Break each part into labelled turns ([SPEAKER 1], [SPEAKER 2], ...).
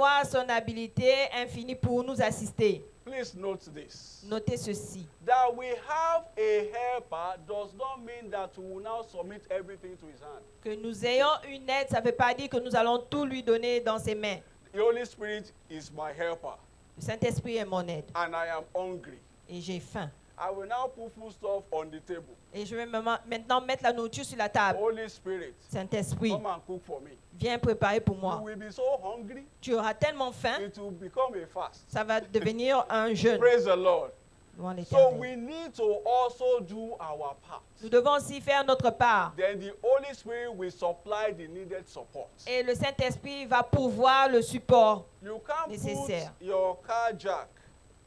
[SPEAKER 1] avoir son habileté infinie pour nous assister.
[SPEAKER 2] Please note this.
[SPEAKER 1] Notez ceci.
[SPEAKER 2] That we have a helper does not mean that we will now submit everything to his hand.
[SPEAKER 1] Que nous ayons une aide, ça ne veut pas dire que nous allons tout lui donner dans ses mains.
[SPEAKER 2] The Holy Spirit is my helper.
[SPEAKER 1] Le Saint-Esprit est mon aide
[SPEAKER 2] And I am hungry.
[SPEAKER 1] et j'ai faim.
[SPEAKER 2] I will now put food stuff on the table.
[SPEAKER 1] Et je vais maintenant mettre la nourriture sur la table.
[SPEAKER 2] Holy Spirit,
[SPEAKER 1] Saint-Esprit,
[SPEAKER 2] come and cook for me.
[SPEAKER 1] viens préparer pour
[SPEAKER 2] You
[SPEAKER 1] moi.
[SPEAKER 2] will be so hungry,
[SPEAKER 1] Tu auras tellement faim,
[SPEAKER 2] it will become a fast.
[SPEAKER 1] ça va devenir un jeûne.
[SPEAKER 2] Praise the Lord.
[SPEAKER 1] Devant
[SPEAKER 2] So
[SPEAKER 1] l'Éternel.
[SPEAKER 2] we need to also do our part.
[SPEAKER 1] Nous devons aussi faire notre part.
[SPEAKER 2] Then the Holy Spirit will supply the needed support.
[SPEAKER 1] Et le Saint-Esprit va pourvoir le support.
[SPEAKER 2] You can't
[SPEAKER 1] Nécessaire.
[SPEAKER 2] put your car jack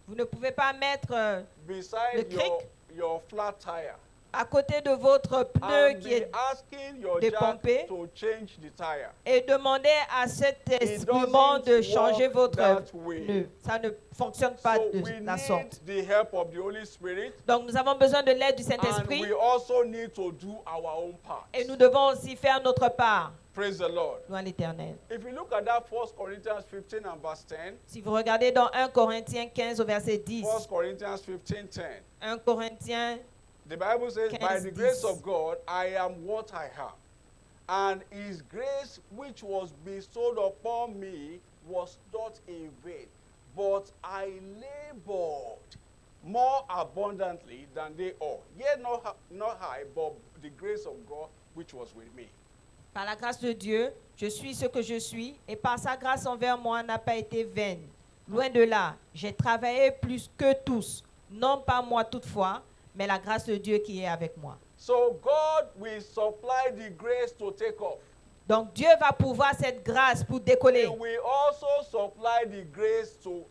[SPEAKER 1] Vous ne pouvez pas mettre le
[SPEAKER 2] beside
[SPEAKER 1] cric.
[SPEAKER 2] your flat tire
[SPEAKER 1] à côté de votre pneu
[SPEAKER 2] and
[SPEAKER 1] qui
[SPEAKER 2] be
[SPEAKER 1] est
[SPEAKER 2] asking your
[SPEAKER 1] dépompé
[SPEAKER 2] jack to change the tire.
[SPEAKER 1] et demander à cet
[SPEAKER 2] It
[SPEAKER 1] instrument de
[SPEAKER 2] doesn't
[SPEAKER 1] changer
[SPEAKER 2] work
[SPEAKER 1] votre
[SPEAKER 2] that way.
[SPEAKER 1] pneu. Ça ne fonctionne pas
[SPEAKER 2] So
[SPEAKER 1] de
[SPEAKER 2] we
[SPEAKER 1] la sorte.
[SPEAKER 2] need the help of the Holy Spirit,
[SPEAKER 1] Donc nous avons besoin de l'aide du
[SPEAKER 2] and
[SPEAKER 1] Saint-Esprit
[SPEAKER 2] we also need to do our own part.
[SPEAKER 1] et nous devons aussi faire notre part.
[SPEAKER 2] Praise the Lord.
[SPEAKER 1] Gloire à l'Éternel.
[SPEAKER 2] If you look at that 1 Corinthians 15 and verse 10,
[SPEAKER 1] Si vous regardez dans 1 Corinthiens 15 au verset 10,
[SPEAKER 2] 1 Corinthians 15:10,
[SPEAKER 1] 1 Corinthiens,
[SPEAKER 2] the Bible says, by the
[SPEAKER 1] 15:10.
[SPEAKER 2] grace of God, I am what I am. And his grace which was bestowed upon me was not in vain, but I labored more abundantly than they all. Yet not I, but the grace of God which was with me.
[SPEAKER 1] par la grâce de Dieu, je suis ce que je suis et par sa grâce envers moi n'a pas été vaine. Loin de là, j'ai travaillé plus que tous, non pas moi toutefois, mais la grâce de Dieu qui est avec moi.
[SPEAKER 2] So God will supply the grace to take off.
[SPEAKER 1] Donc Dieu va pouvoir cette grâce pour décoller.
[SPEAKER 2] He will also supply the grace to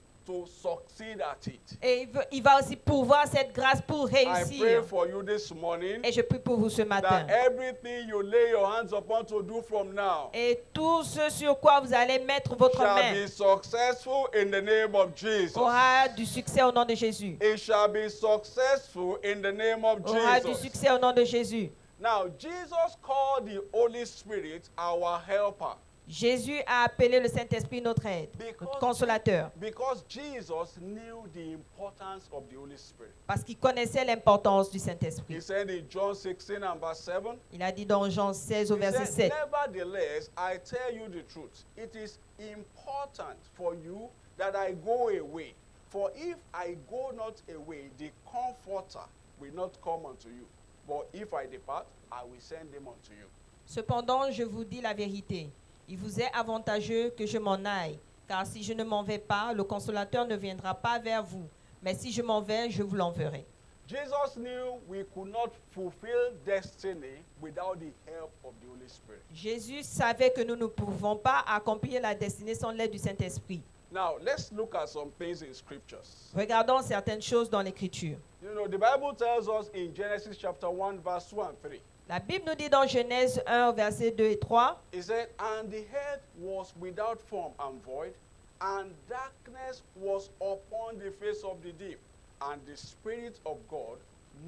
[SPEAKER 2] succeed at it.
[SPEAKER 1] Et il va aussi pouvoir cette grâce pour
[SPEAKER 2] I pray
[SPEAKER 1] réussir.
[SPEAKER 2] for you this morning
[SPEAKER 1] Et je prie pour vous ce matin.
[SPEAKER 2] that everything you lay your hands upon to do from now
[SPEAKER 1] Et tout ce sur quoi vous allez mettre votre
[SPEAKER 2] shall
[SPEAKER 1] main
[SPEAKER 2] be successful in the name of Jesus.
[SPEAKER 1] aura du succès au nom de Jésus.
[SPEAKER 2] It shall be successful in the name of
[SPEAKER 1] Aura du
[SPEAKER 2] Jesus.
[SPEAKER 1] succès au nom de Jésus.
[SPEAKER 2] Now, Jesus called the Holy Spirit our helper
[SPEAKER 1] Jésus a appelé le Saint-Esprit notre aide, notre consolateur,
[SPEAKER 2] because Jesus knew the importance of the Holy Spirit.
[SPEAKER 1] parce qu'il connaissait l'importance du
[SPEAKER 2] He
[SPEAKER 1] Saint-Esprit.
[SPEAKER 2] said in John 16 and verse 7,
[SPEAKER 1] Il a dit dans Jean 16 au
[SPEAKER 2] he
[SPEAKER 1] verset
[SPEAKER 2] said,
[SPEAKER 1] 7,
[SPEAKER 2] nevertheless, I tell you the truth. It is important for you that I go away. For if I go not away, the Comforter will not come unto you. But if I depart, I will send him unto you.
[SPEAKER 1] cependant, je vous dis la vérité. Il vous est avantageux que je m'en aille, car si je ne m'en vais pas, le consolateur ne viendra pas vers vous. Mais si je m'en vais, je vous l'enverrai.
[SPEAKER 2] Jesus knew we could not fulfill destiny without the help of the Holy Spirit.
[SPEAKER 1] Jésus savait que nous ne pouvons pas accomplir la destinée sans l'aide du Saint-Esprit.
[SPEAKER 2] Now, let's look at some things in scriptures.
[SPEAKER 1] Regardons certaines choses dans l'Écriture.
[SPEAKER 2] You know, the Bible tells us in Genesis chapter 1, verse 2 and 3.
[SPEAKER 1] La Bible nous dit dans Genèse 1, versets 2 et 3,
[SPEAKER 2] It said, and the earth was without form and void, and darkness was upon the face of the deep, and the Spirit of God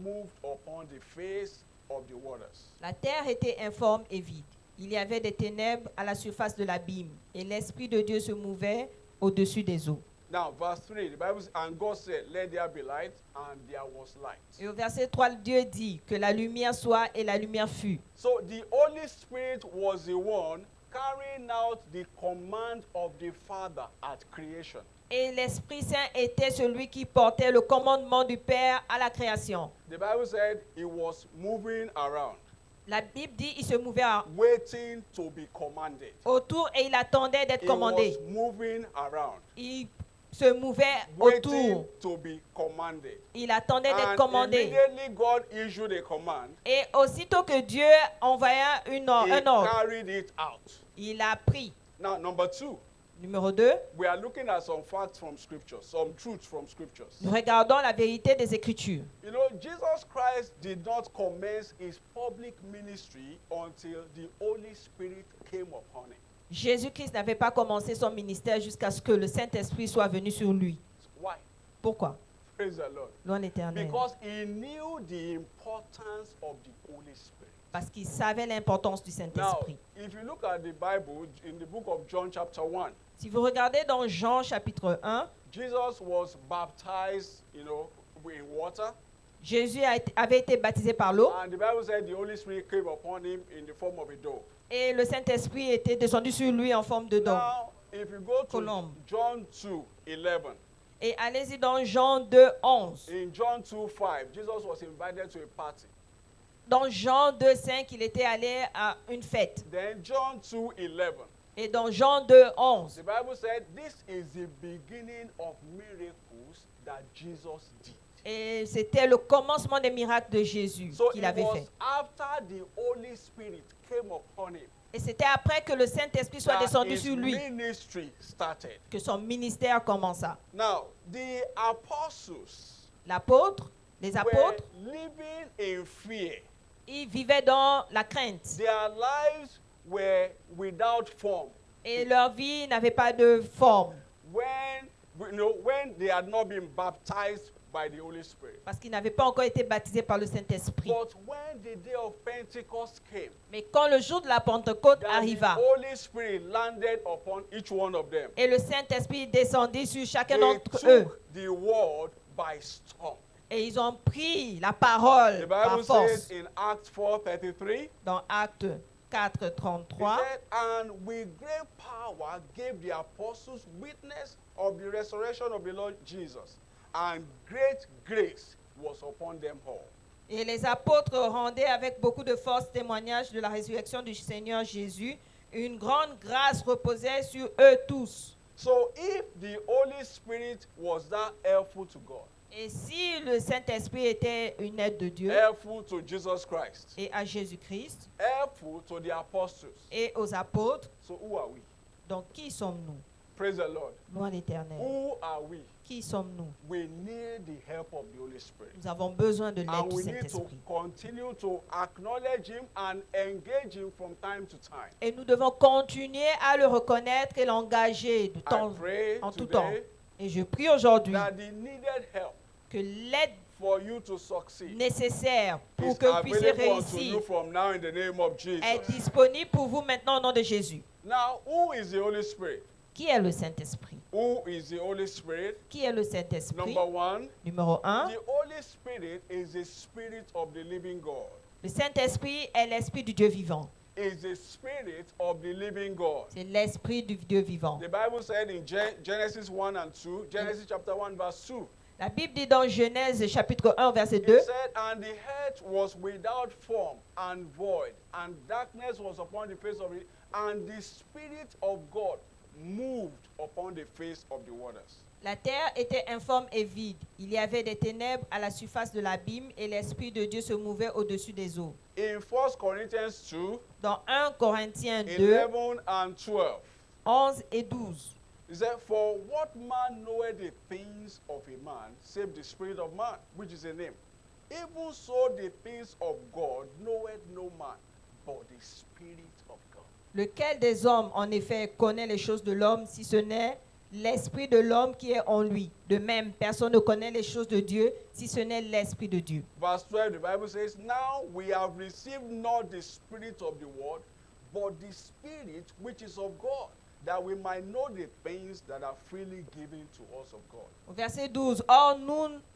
[SPEAKER 2] moved upon the face of the waters.
[SPEAKER 1] la terre était informe et vide. Il y avait des ténèbres à la surface de l'abîme, et l'Esprit de Dieu se mouvait au-dessus des eaux.
[SPEAKER 2] Now, verse 3, the Bible says, and God said, let there be light, and there was light.
[SPEAKER 1] Et au verset 3, Dieu dit que la lumière soit et la lumière fut.
[SPEAKER 2] So the Holy Spirit was the one carrying out the command of the Father at creation.
[SPEAKER 1] Et l'Esprit Saint était celui qui portait le commandement du Père à la création.
[SPEAKER 2] The Bible said he was moving around,
[SPEAKER 1] La Bible dit qu'il se mouvait
[SPEAKER 2] waiting to be commanded.
[SPEAKER 1] autour et il attendait d'être
[SPEAKER 2] He
[SPEAKER 1] commandé.
[SPEAKER 2] was moving around,
[SPEAKER 1] Il se mouvait
[SPEAKER 2] waiting
[SPEAKER 1] autour.
[SPEAKER 2] to be commanded.
[SPEAKER 1] Il attendait d'être
[SPEAKER 2] And
[SPEAKER 1] commandé.
[SPEAKER 2] immediately God issued a command.
[SPEAKER 1] Et aussitôt que Dieu envoya
[SPEAKER 2] He
[SPEAKER 1] un ordre,
[SPEAKER 2] carried it out.
[SPEAKER 1] il a pris.
[SPEAKER 2] Now, number 2,
[SPEAKER 1] Numéro 2,
[SPEAKER 2] we are looking at some facts from Scripture, some truths from Scriptures.
[SPEAKER 1] nous regardons la vérité des Écritures.
[SPEAKER 2] You know, Jesus Christ did not commence his public ministry until the Holy Spirit came upon him.
[SPEAKER 1] Jésus-Christ n'avait pas commencé son ministère jusqu'à ce que le Saint-Esprit soit venu sur lui.
[SPEAKER 2] Why?
[SPEAKER 1] Pourquoi?
[SPEAKER 2] Praise the Lord.
[SPEAKER 1] Loin l'Éternel.
[SPEAKER 2] Because he knew the importance of the Holy Spirit.
[SPEAKER 1] Parce qu'il savait l'importance du
[SPEAKER 2] Now,
[SPEAKER 1] Saint-Esprit.
[SPEAKER 2] if you look at the Bible in the book of John chapter 1,
[SPEAKER 1] Si vous regardez dans Jean chapitre 1,
[SPEAKER 2] Jesus was baptized, in water.
[SPEAKER 1] Jésus avait été baptisé par l'eau
[SPEAKER 2] And the Bible said the Holy Spirit came upon him in the form of a dove.
[SPEAKER 1] et le Saint-Esprit était descendu sur lui en forme de dôme.
[SPEAKER 2] Now, if you go to
[SPEAKER 1] Colombe.
[SPEAKER 2] John 2:11,
[SPEAKER 1] Et allez-y dans Jean 2, 11.
[SPEAKER 2] in John 2:5, Jesus was invited to a party.
[SPEAKER 1] Dans Jean 2, 5, il était allé à une fête.
[SPEAKER 2] Then John 2:11,
[SPEAKER 1] Et dans Jean 2, 11,
[SPEAKER 2] the Bible said this is the beginning of miracles that Jesus did.
[SPEAKER 1] et c'était le commencement des miracles de Jésus
[SPEAKER 2] So
[SPEAKER 1] qu'il
[SPEAKER 2] it
[SPEAKER 1] avait
[SPEAKER 2] was
[SPEAKER 1] fait.
[SPEAKER 2] after the Holy Spirit came upon him
[SPEAKER 1] Et c'était après que le Saint-Esprit soit
[SPEAKER 2] that
[SPEAKER 1] descendu
[SPEAKER 2] his
[SPEAKER 1] sur lui
[SPEAKER 2] ministry started.
[SPEAKER 1] que son ministère commença.
[SPEAKER 2] Now, the apostles
[SPEAKER 1] L'apôtre, les
[SPEAKER 2] were
[SPEAKER 1] apôtres,
[SPEAKER 2] living in fear.
[SPEAKER 1] ils vivaient dans la crainte.
[SPEAKER 2] Their lives were without form.
[SPEAKER 1] Et leur vie n'avait pas de forme
[SPEAKER 2] When they had not been baptized by the Holy Spirit.
[SPEAKER 1] parce qu'ils n'avaient pas encore été baptisés par le Saint-Esprit.
[SPEAKER 2] But when the day of Pentecost came,
[SPEAKER 1] Mais quand le jour de la Pentecôte
[SPEAKER 2] that the
[SPEAKER 1] arriva
[SPEAKER 2] Holy Spirit landed upon each one of them,
[SPEAKER 1] et le Saint-Esprit descendit sur chacun
[SPEAKER 2] they
[SPEAKER 1] d'entre eux
[SPEAKER 2] took the word by storm.
[SPEAKER 1] et ils ont pris la
[SPEAKER 2] The
[SPEAKER 1] parole par
[SPEAKER 2] Bible
[SPEAKER 1] force.
[SPEAKER 2] says in Acts 4:33,
[SPEAKER 1] Dans Actes 4,
[SPEAKER 2] it
[SPEAKER 1] 33,
[SPEAKER 2] said, and with great power gave the apostles witness of the resurrection of the Lord Jesus, and great grace was upon them all.
[SPEAKER 1] et les apôtres rendaient avec beaucoup de force témoignage de la résurrection du Seigneur Jésus. Une grande grâce reposait sur eux tous.
[SPEAKER 2] So if the Holy Spirit was that helpful to God,
[SPEAKER 1] Et si le Saint-Esprit était une aide de Dieu
[SPEAKER 2] helpful to Jesus Christ,
[SPEAKER 1] et à Jésus-Christ
[SPEAKER 2] helpful to the apostles,
[SPEAKER 1] et aux apôtres,
[SPEAKER 2] so who are we?
[SPEAKER 1] donc qui sommes-nous?
[SPEAKER 2] Praise the Lord.
[SPEAKER 1] Nous à l'Éternel.
[SPEAKER 2] Who are we?
[SPEAKER 1] Qui sommes-nous?
[SPEAKER 2] We need the help of the Holy Spirit.
[SPEAKER 1] Nous avons besoin de l'aide
[SPEAKER 2] And
[SPEAKER 1] du
[SPEAKER 2] we need to
[SPEAKER 1] Saint-Esprit.
[SPEAKER 2] continue to acknowledge Him and engage Him from time to time.
[SPEAKER 1] Et nous devons continuer à le reconnaître et l'engager de
[SPEAKER 2] I
[SPEAKER 1] temps,
[SPEAKER 2] pray
[SPEAKER 1] en tout temps.
[SPEAKER 2] today
[SPEAKER 1] Et je prie aujourd'hui
[SPEAKER 2] that the needed help
[SPEAKER 1] que l'aide
[SPEAKER 2] for you to succeed
[SPEAKER 1] nécessaire pour
[SPEAKER 2] is
[SPEAKER 1] que vous puissiez
[SPEAKER 2] available unto
[SPEAKER 1] réussir
[SPEAKER 2] you from now in the name of
[SPEAKER 1] est
[SPEAKER 2] Jesus.
[SPEAKER 1] disponible pour vous maintenant au nom de Jésus.
[SPEAKER 2] Now, who is the Holy Spirit?
[SPEAKER 1] Qui est le Saint-Esprit?
[SPEAKER 2] Who is the Holy Spirit?
[SPEAKER 1] Qui est le Saint-Esprit?
[SPEAKER 2] Number one,
[SPEAKER 1] Numéro 1,
[SPEAKER 2] the Holy Spirit is the Spirit of the living God.
[SPEAKER 1] le Saint-Esprit est l'Esprit du Dieu vivant.
[SPEAKER 2] Is the Spirit of the living God.
[SPEAKER 1] C'est l'Esprit du Dieu vivant.
[SPEAKER 2] The Bible said in Genesis 1 and 2, Genesis chapter 1 verse 2,
[SPEAKER 1] La Bible dit dans Genèse chapitre 1 verset
[SPEAKER 2] it
[SPEAKER 1] 2,
[SPEAKER 2] said, and the earth was without form and void, and darkness was upon the face of it, and the Spirit of God moved upon the face of the waters.
[SPEAKER 1] la terre était informe et vide. Il y avait des ténèbres à la surface de l'abîme et l'Esprit de Dieu se mouvait au-dessus des eaux.
[SPEAKER 2] In 1 Corinthians 2,
[SPEAKER 1] Dans 1 Corinthiens 2,
[SPEAKER 2] 11 and 12,
[SPEAKER 1] 11 et 12.
[SPEAKER 2] it said, for what man knoweth the things of a man, save the Spirit of man, which is in him? Even so the things of God knoweth no man, but the Spirit of God.
[SPEAKER 1] Lequel des hommes, en effet, connaît les choses de l'homme, si ce n'est l'esprit de l'homme qui est en lui? De même, personne ne connaît les choses de Dieu, si ce n'est l'esprit de Dieu.
[SPEAKER 2] Verse 12, the Bible says, now we have received not the Spirit of the world, but the Spirit which is of God, that we might know the things that are freely given to us of God.
[SPEAKER 1] Au verset 12, or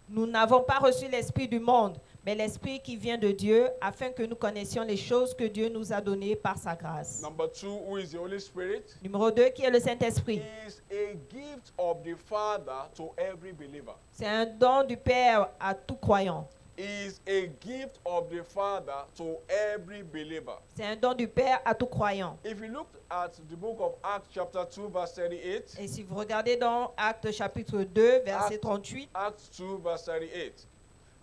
[SPEAKER 1] nous n'avons pas reçu l'esprit du monde, mais l'esprit qui vient de Dieu, afin que nous connaissions les choses que Dieu nous a données par sa grâce.
[SPEAKER 2] Number 2, who is the Holy Spirit?
[SPEAKER 1] Numéro 2, qui est le Saint-Esprit?
[SPEAKER 2] Is a gift of the Father to every believer.
[SPEAKER 1] C'est un don du Père à tout croyant.
[SPEAKER 2] Is a gift of the Father to every believer.
[SPEAKER 1] C'est un don du Père à tout croyant.
[SPEAKER 2] If you look at the book of Acts chapter 2 verse 38,
[SPEAKER 1] Et si vous regardez dans Actes chapitre 2, verset 38,
[SPEAKER 2] Acts 2 verse 38,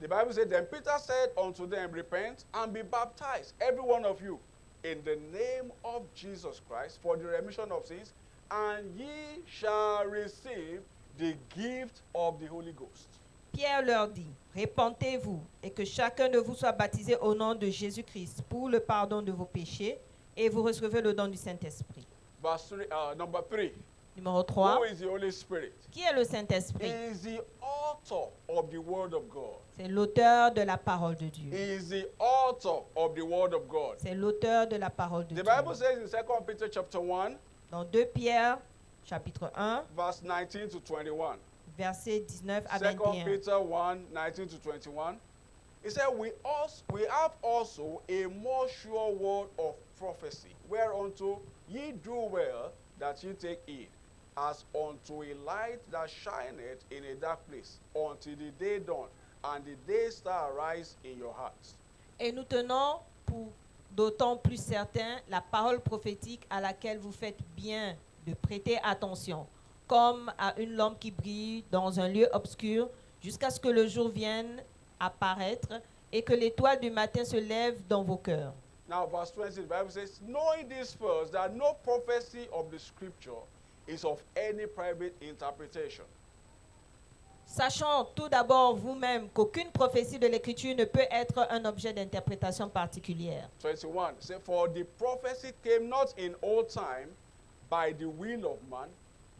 [SPEAKER 2] the Bible said, then Peter said unto them, repent and be baptized, every one of you, in the name of Jesus Christ, for the remission of sins, and ye shall receive the gift of the Holy Ghost.
[SPEAKER 1] Pierre leur dit, répentez-vous et que chacun de vous soit baptisé au nom de Jésus-Christ pour le pardon de vos péchés et vous recevez le don du Saint-Esprit.
[SPEAKER 2] Number 3,
[SPEAKER 1] Numéro 3,
[SPEAKER 2] who is the Holy Spirit?
[SPEAKER 1] qui est le Saint-Esprit?
[SPEAKER 2] He is the author of the Word of God.
[SPEAKER 1] C'est l'auteur de la parole de Dieu.
[SPEAKER 2] He is the author of the Word of God.
[SPEAKER 1] C'est l'auteur de la parole de
[SPEAKER 2] The
[SPEAKER 1] Dieu.
[SPEAKER 2] Bible says in 2 Peter chapter 1,
[SPEAKER 1] Dans 2 Pierre chapitre 1,
[SPEAKER 2] verse 19 to 21.
[SPEAKER 1] versets 19 à
[SPEAKER 2] 2
[SPEAKER 1] 21.
[SPEAKER 2] Peter 1, 19 to 21. He said, we have also a more sure word of prophecy, whereunto ye do well that ye take heed, as unto a light that shineth in a dark place, until the day dawn, and the day star arise in your hearts.
[SPEAKER 1] Et nous tenons pour d'autant plus certain la parole prophétique à laquelle vous faites bien de prêter attention, comme à une lampe qui brille dans un lieu obscur, jusqu'à ce que le jour vienne apparaître et que l'étoile du matin se lève dans vos cœurs.
[SPEAKER 2] Now, verse 20, the Bible says, knowing this first, that no prophecy of the scripture is of any private interpretation.
[SPEAKER 1] Sachant tout d'abord vous-même qu'aucune prophétie de l'Écriture ne peut être un objet d'interprétation particulière.
[SPEAKER 2] 21, say, for the prophecy came not in old time by the will of man,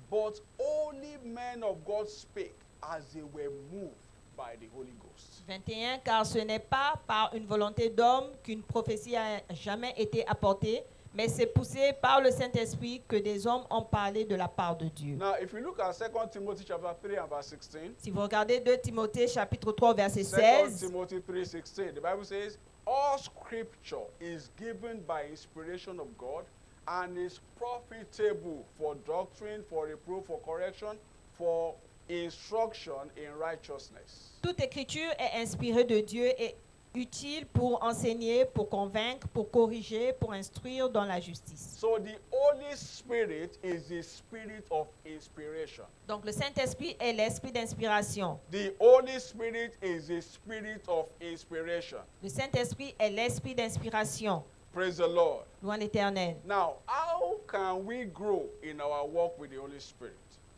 [SPEAKER 2] but only men of God spake as they were moved by the Holy Ghost.
[SPEAKER 1] 21, car ce n'est pas par une volonté d'homme qu'une prophétie a jamais été apportée, mais c'est poussé par le Saint-Esprit que des hommes ont parlé de la part de Dieu.
[SPEAKER 2] Now, if you look at 2 Timothy chapter 3 and verse 16,
[SPEAKER 1] Si vous regardez 2 Timothée chapitre 3 verset
[SPEAKER 2] 2
[SPEAKER 1] 16,
[SPEAKER 2] Timothy 3:16, the Bible says, all scripture is given by inspiration of God and is profitable for doctrine, for reproof, for correction, for instruction in righteousness.
[SPEAKER 1] toute écriture est inspirée de Dieu et utile pour enseigner, pour convaincre, pour corriger, pour instruire dans la justice.
[SPEAKER 2] So the Holy Spirit is the spirit of inspiration.
[SPEAKER 1] Donc le Saint-Esprit est l'esprit d'inspiration.
[SPEAKER 2] The Holy Spirit is the spirit of inspiration.
[SPEAKER 1] Le Saint-Esprit est l'esprit d'inspiration.
[SPEAKER 2] Praise the Lord.
[SPEAKER 1] Loin l'Éternel.
[SPEAKER 2] Now, how can we grow in our walk with the Holy Spirit?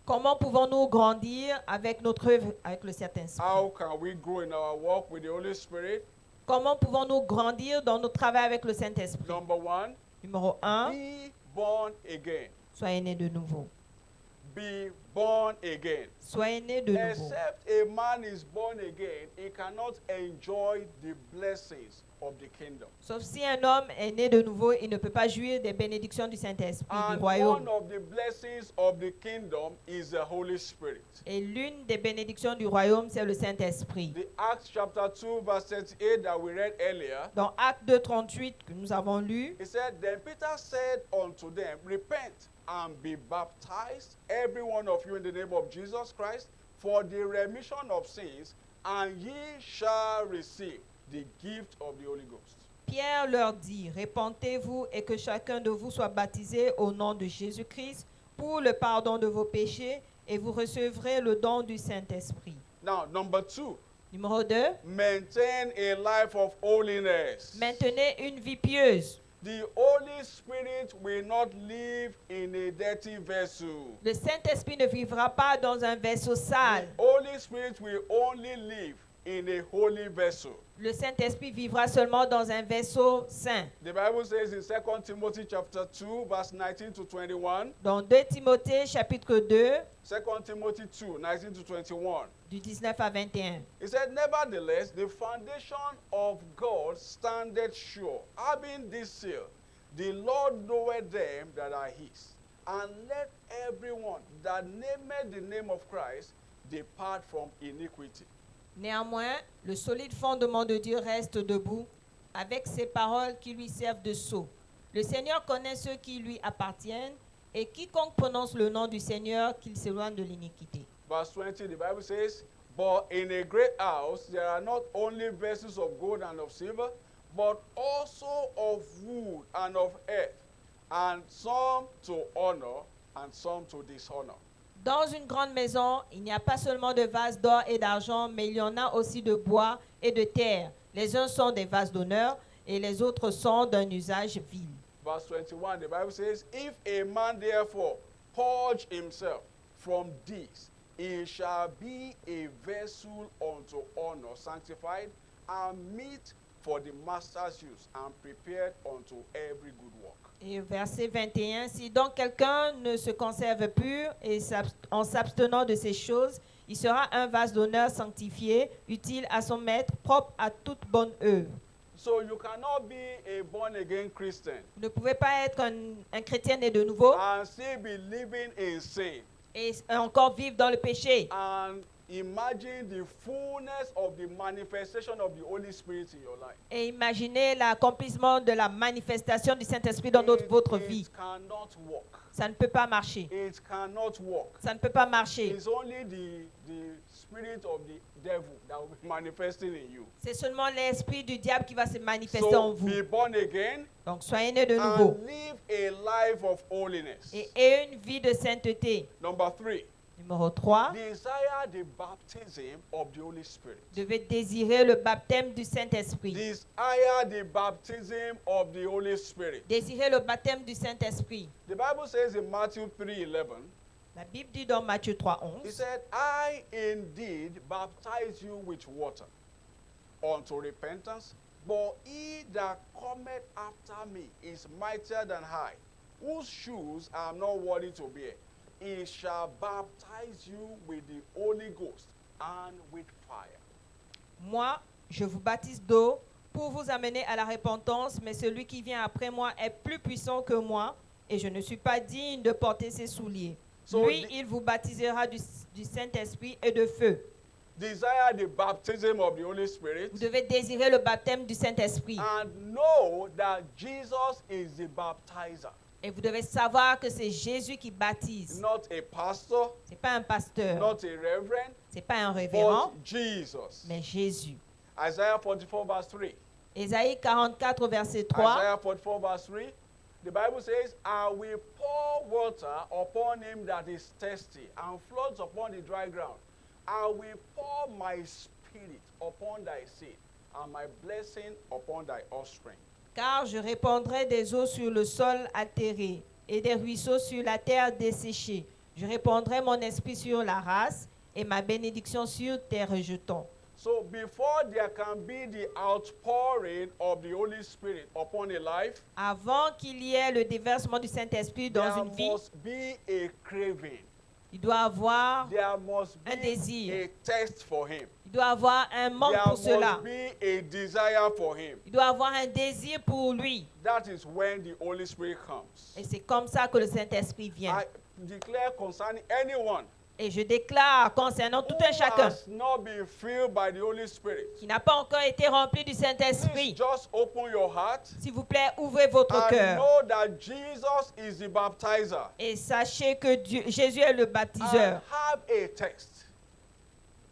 [SPEAKER 1] Comment pouvons-nous grandir avec notre œuvre avec le Saint-Esprit?
[SPEAKER 2] How can we grow in our walk with the Holy Spirit?
[SPEAKER 1] Comment pouvons-nous grandir dans notre travail avec le Saint-Esprit?
[SPEAKER 2] Number one,
[SPEAKER 1] Numéro 1,
[SPEAKER 2] be born again.
[SPEAKER 1] soyez nés de nouveau.
[SPEAKER 2] Be born again.
[SPEAKER 1] Soyez nés de nouveau.
[SPEAKER 2] Except a man is born again, he cannot enjoy the blessings of the kingdom.
[SPEAKER 1] Sauf si un homme est né de nouveau, il ne peut pas jouir des bénédictions du Saint-Esprit, du
[SPEAKER 2] And
[SPEAKER 1] royaume.
[SPEAKER 2] one of the blessings of the kingdom is the Holy Spirit.
[SPEAKER 1] Et l'une des bénédictions du royaume, c'est le Saint-Esprit.
[SPEAKER 2] The Acts chapter 2 verse 38 that we read earlier,
[SPEAKER 1] Dans Acte 2, 38 que nous avons lu,
[SPEAKER 2] he said, then Peter said unto them, repent and be baptized, every one of you in the name of Jesus Christ, for the remission of sins, and ye shall receive the gift of the Holy Ghost.
[SPEAKER 1] Pierre leur dit, répentez-vous et que chacun de vous soit baptisé au nom de Jésus-Christ pour le pardon de vos péchés et vous recevrez le don du Saint-Esprit.
[SPEAKER 2] Now, number 2,
[SPEAKER 1] Numéro 2,
[SPEAKER 2] maintain a life of holiness.
[SPEAKER 1] maintenez une vie pieuse.
[SPEAKER 2] The Holy Spirit will not live in a dirty vessel.
[SPEAKER 1] Le Saint-Esprit ne vivra pas dans un vaisseau sale.
[SPEAKER 2] The Holy Spirit will only live in a holy vessel.
[SPEAKER 1] Le Saint-Esprit vivra seulement dans un vaisseau saint.
[SPEAKER 2] The Bible says in 2 Timothy chapter 2 verse 19 to 21,
[SPEAKER 1] Dans 2 Timothée chapitre 2,
[SPEAKER 2] 2 Timothy 2, 19 to 21,
[SPEAKER 1] du 19 à 21.
[SPEAKER 2] it said, nevertheless, the foundation of God standeth sure, having this seal, the Lord knoweth them that are his. And let everyone that nameth the name of Christ depart from iniquity.
[SPEAKER 1] Néanmoins, le solide fondement de Dieu reste debout avec ses paroles qui lui servent de sceau. Le Seigneur connaît ceux qui lui appartiennent et quiconque prononce le nom du Seigneur qu'il s'éloigne de l'iniquité.
[SPEAKER 2] Verse 20, the Bible says, but in a great house there are not only vessels of gold and of silver, but also of wood and of earth, and some to honor and some to dishonor.
[SPEAKER 1] Dans une grande maison, il n'y a pas seulement de vases d'or et d'argent, mais il y en a aussi de bois et de terre. Les uns sont des vases d'honneur et les autres sont d'un usage vil.
[SPEAKER 2] Verse 21, the Bible says, if a man therefore purge himself from these, he shall be a vessel unto honor, sanctified, and meet for the master's use, and prepared unto every good work.
[SPEAKER 1] Et verset 21, si donc quelqu'un ne se conserve pur et en s'abstenant de ces choses, il sera un vase d'honneur sanctifié, utile à son maître, propre à toute bonne œuvre.
[SPEAKER 2] So you cannot be a born-again Christian
[SPEAKER 1] Vous ne pouvez pas être un chrétien né de nouveau
[SPEAKER 2] and still be living in sin
[SPEAKER 1] et encore vivre dans le péché.
[SPEAKER 2] and imagine the fullness of the manifestation of the Holy Spirit in your life.
[SPEAKER 1] Et imaginez l'accomplissement de la manifestation du Saint-Esprit dans votre vie.
[SPEAKER 2] It cannot work.
[SPEAKER 1] Ça ne peut pas marcher.
[SPEAKER 2] It cannot work.
[SPEAKER 1] Ça ne peut pas marcher.
[SPEAKER 2] It's only the spirit of the devil that will be manifesting in you.
[SPEAKER 1] C'est seulement l'esprit du diable qui va se manifester en
[SPEAKER 2] So
[SPEAKER 1] vous.
[SPEAKER 2] be born again
[SPEAKER 1] Donc soyez nés de nouveau
[SPEAKER 2] and live a life of holiness.
[SPEAKER 1] et une vie de sainteté.
[SPEAKER 2] Number 3,
[SPEAKER 1] Numéro 3,
[SPEAKER 2] desire the baptism of the Holy Spirit.
[SPEAKER 1] devez désirer le baptême du Saint-Esprit.
[SPEAKER 2] Desire the baptism of the Holy Spirit.
[SPEAKER 1] Désirez le baptême du Saint-Esprit.
[SPEAKER 2] The Bible says in Matthew 3:11,
[SPEAKER 1] La Bible dit dans Matthieu 3,
[SPEAKER 2] he
[SPEAKER 1] 11,
[SPEAKER 2] said, I indeed baptize you with water unto repentance, but he that cometh after me is mightier than I, whose shoes I am not worthy to bear. He shall baptize you with the Holy Ghost and with fire.
[SPEAKER 1] moi, je vous baptise d'eau pour vous amener à la repentance, mais celui qui vient après moi est plus puissant que moi, et je ne suis pas digne de porter ses souliers.
[SPEAKER 2] So
[SPEAKER 1] Lui, il vous baptisera du Saint-Esprit et de feu.
[SPEAKER 2] Desire the baptism of the Holy Spirit
[SPEAKER 1] Vous devez désirer le baptême du Saint-Esprit.
[SPEAKER 2] and know that Jesus is the baptizer,
[SPEAKER 1] Et vous devez savoir que c'est Jésus qui baptise.
[SPEAKER 2] not a pastor,
[SPEAKER 1] Ce n'est pas un pasteur,
[SPEAKER 2] not a reverend,
[SPEAKER 1] ce n'est pas un révérend,
[SPEAKER 2] but Jesus.
[SPEAKER 1] mais Jésus.
[SPEAKER 2] Isaiah 44 verse 3.
[SPEAKER 1] Ésaïe 44, verset 3.
[SPEAKER 2] Isaiah 44 verse 3. The Bible says, I will pour water upon him that is thirsty and floods upon the dry ground. I will pour my spirit upon thy seed and my blessing upon thy offspring.
[SPEAKER 1] Car je répandrai des eaux sur le sol altéré et des ruisseaux sur la terre desséchée. Je répandrai mon esprit sur la race et ma bénédiction sur tes rejetons.
[SPEAKER 2] So before there can be the outpouring of the Holy Spirit upon a life,
[SPEAKER 1] Avant qu'il y ait le déversement du Saint-Esprit dans
[SPEAKER 2] there
[SPEAKER 1] une vie,
[SPEAKER 2] must be a craving.
[SPEAKER 1] il doit avoir
[SPEAKER 2] There must be
[SPEAKER 1] un désir.
[SPEAKER 2] a thirst for him.
[SPEAKER 1] Il doit avoir un manque
[SPEAKER 2] There
[SPEAKER 1] pour cela.
[SPEAKER 2] must be a desire for him.
[SPEAKER 1] Il doit avoir un désir pour lui.
[SPEAKER 2] That is when the Holy Spirit comes.
[SPEAKER 1] Et c'est comme ça que le Saint-Esprit vient.
[SPEAKER 2] I declare concerning anyone
[SPEAKER 1] Et je déclare concernant tout un
[SPEAKER 2] who
[SPEAKER 1] chacun
[SPEAKER 2] has not been filled by the Holy Spirit,
[SPEAKER 1] qui n'a pas encore été rempli du
[SPEAKER 2] please
[SPEAKER 1] Saint-Esprit,
[SPEAKER 2] just open your heart
[SPEAKER 1] s'il vous plaît, ouvrez votre
[SPEAKER 2] and
[SPEAKER 1] cœur.
[SPEAKER 2] know that Jesus is the baptizer.
[SPEAKER 1] Et sachez que Jésus est le
[SPEAKER 2] And
[SPEAKER 1] baptiseur.
[SPEAKER 2] have a text.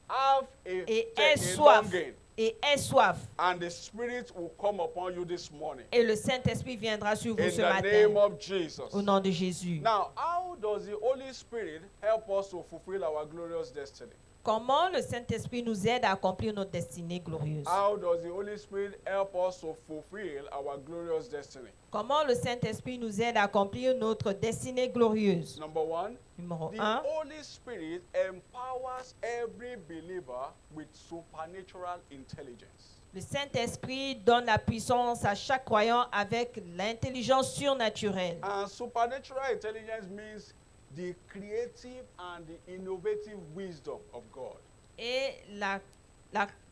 [SPEAKER 2] Have
[SPEAKER 1] Et
[SPEAKER 2] a
[SPEAKER 1] aie soif.
[SPEAKER 2] longing.
[SPEAKER 1] Et aie soif.
[SPEAKER 2] And the Spirit will come upon you this morning.
[SPEAKER 1] Et le Saint-Esprit viendra sur vous
[SPEAKER 2] In
[SPEAKER 1] ce
[SPEAKER 2] the name
[SPEAKER 1] matin.
[SPEAKER 2] of Jesus.
[SPEAKER 1] Au nom de Jésus.
[SPEAKER 2] Now, how does the Holy Spirit help us to fulfill our glorious destiny?
[SPEAKER 1] Comment le Saint-Esprit nous aide à accomplir notre destinée glorieuse?
[SPEAKER 2] How does the Holy Spirit help us to fulfill our glorious destiny?
[SPEAKER 1] Comment le Saint-Esprit nous aide à accomplir notre destinée glorieuse?
[SPEAKER 2] Number 1,
[SPEAKER 1] Numéro
[SPEAKER 2] the
[SPEAKER 1] 1.
[SPEAKER 2] Holy Spirit empowers every believer with supernatural intelligence.
[SPEAKER 1] Le Saint-Esprit donne la puissance à chaque croyant avec l'intelligence surnaturelle.
[SPEAKER 2] And supernatural intelligence means the creative and the innovative wisdom of God.
[SPEAKER 1] Et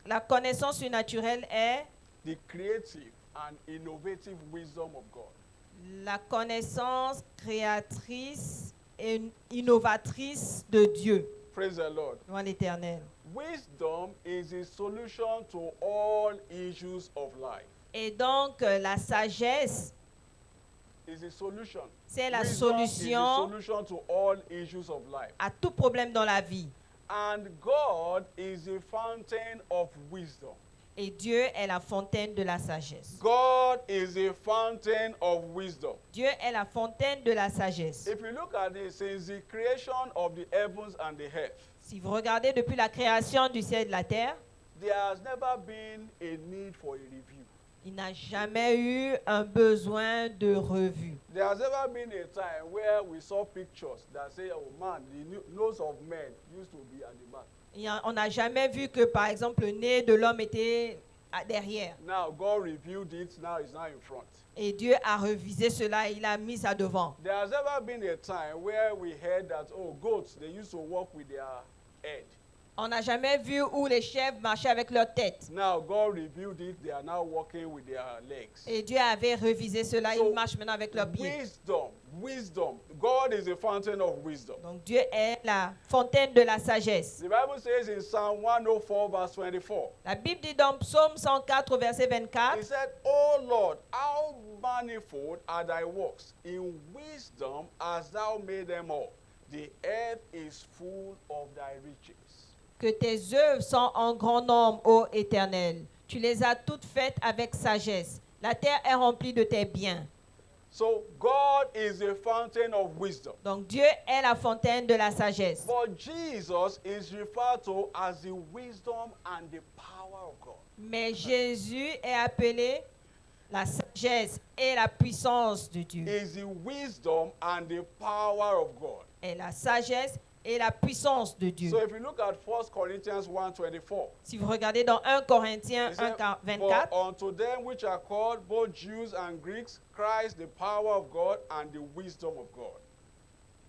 [SPEAKER 1] la connaissance surnaturelle est
[SPEAKER 2] The creative and innovative wisdom of God.
[SPEAKER 1] la connaissance créatrice et innovatrice de Dieu.
[SPEAKER 2] Praise the Lord.
[SPEAKER 1] Loin l'Éternel.
[SPEAKER 2] Wisdom is a solution to all issues of life.
[SPEAKER 1] Et donc, la sagesse,
[SPEAKER 2] Is a solution.
[SPEAKER 1] c'est la
[SPEAKER 2] Wisdom is a
[SPEAKER 1] solution
[SPEAKER 2] solution to all issues of life.
[SPEAKER 1] à tout problème dans la vie.
[SPEAKER 2] And God is a fountain of wisdom.
[SPEAKER 1] Et Dieu est la fontaine de la sagesse.
[SPEAKER 2] God is a fountain of wisdom.
[SPEAKER 1] Dieu est la fontaine de la sagesse.
[SPEAKER 2] If you look at it, since the creation of the heavens and the earth,
[SPEAKER 1] Si vous regardez depuis la création du ciel et de la terre,
[SPEAKER 2] there has never been a need for a review.
[SPEAKER 1] il n'a jamais eu un besoin de revue.
[SPEAKER 2] There has never been a time where we saw pictures that say, oh man, the nose of men used to be at the back.
[SPEAKER 1] On n'a jamais vu que, par exemple, le nez de l'homme était derrière.
[SPEAKER 2] Now God revealed it, now it's now in front.
[SPEAKER 1] Et Dieu a revisé cela et il a mis ça devant.
[SPEAKER 2] There has never been a time where we heard that, oh, goats, they used to walk with their head.
[SPEAKER 1] On n'a jamais vu où les chèvres marchaient avec leur tête.
[SPEAKER 2] Now God revealed it. They are now walking with their legs.
[SPEAKER 1] Et Dieu avait révisé cela.
[SPEAKER 2] So,
[SPEAKER 1] Ils marchent maintenant avec leurs pieds.
[SPEAKER 2] Wisdom. God is the fountain of wisdom.
[SPEAKER 1] Donc Dieu est la fontaine de la sagesse.
[SPEAKER 2] The Bible says in Psalm 104 verse 24.
[SPEAKER 1] La Bible dit dans Psaume 104 verset 24.
[SPEAKER 2] He said, "O Lord, how manifold are thy works. In wisdom hast thou made them all. The earth is full of thy riches."
[SPEAKER 1] Que tes œuvres sont en grand nombre, ô Éternel. Tu les as toutes faites avec sagesse. La terre est remplie de tes biens.
[SPEAKER 2] So God is the fountain of wisdom.
[SPEAKER 1] Donc Dieu est la fontaine de la sagesse.
[SPEAKER 2] But Jesus is referred to as the wisdom and the power of God.
[SPEAKER 1] Mais Jésus est appelé la sagesse et la puissance de Dieu.
[SPEAKER 2] Is the wisdom and the power of God.
[SPEAKER 1] Et la sagesse et la puissance de Dieu.
[SPEAKER 2] So if you look at 1 Corinthians 1:24.
[SPEAKER 1] Si vous regardez dans 1 Corinthiens
[SPEAKER 2] He said,
[SPEAKER 1] 1:24,
[SPEAKER 2] "For unto them which are called both Jews and Greeks, Christ the power of God and the wisdom of God."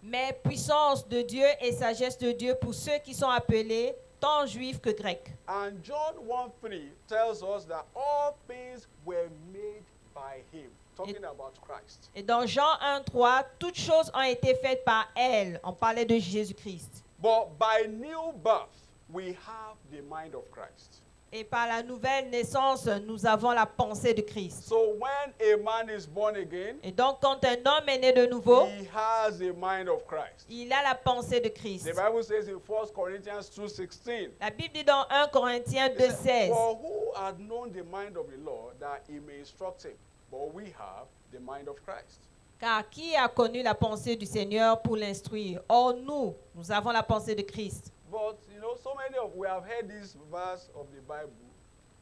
[SPEAKER 1] mais puissance de Dieu et sagesse de Dieu pour ceux qui sont appelés tant juifs que grecs.
[SPEAKER 2] And John 1:3 tells us that all things were made by him. Talking about Christ.
[SPEAKER 1] Et dans Jean 1:3, toutes choses ont été faites par elle. On parlait de Jésus-Christ.
[SPEAKER 2] But by new birth, we have the mind of Christ.
[SPEAKER 1] Et par la nouvelle naissance, nous avons la pensée de Christ.
[SPEAKER 2] So when a man is born again,
[SPEAKER 1] Et donc, quand un homme est né de nouveau,
[SPEAKER 2] he has the mind of Christ.
[SPEAKER 1] il a la pensée de Christ.
[SPEAKER 2] The Bible says in 1 Corinthians 2:16.
[SPEAKER 1] La Bible dit dans 1 Corinthiens
[SPEAKER 2] It says,
[SPEAKER 1] 2:16,
[SPEAKER 2] "For who had known the mind of the Lord that he may instruct him? But we have the mind of Christ."
[SPEAKER 1] car qui a connu la pensée du Seigneur pour l'instruire? Or, nous avons la pensée de Christ.
[SPEAKER 2] But you know, so many of we have heard this verse of the Bible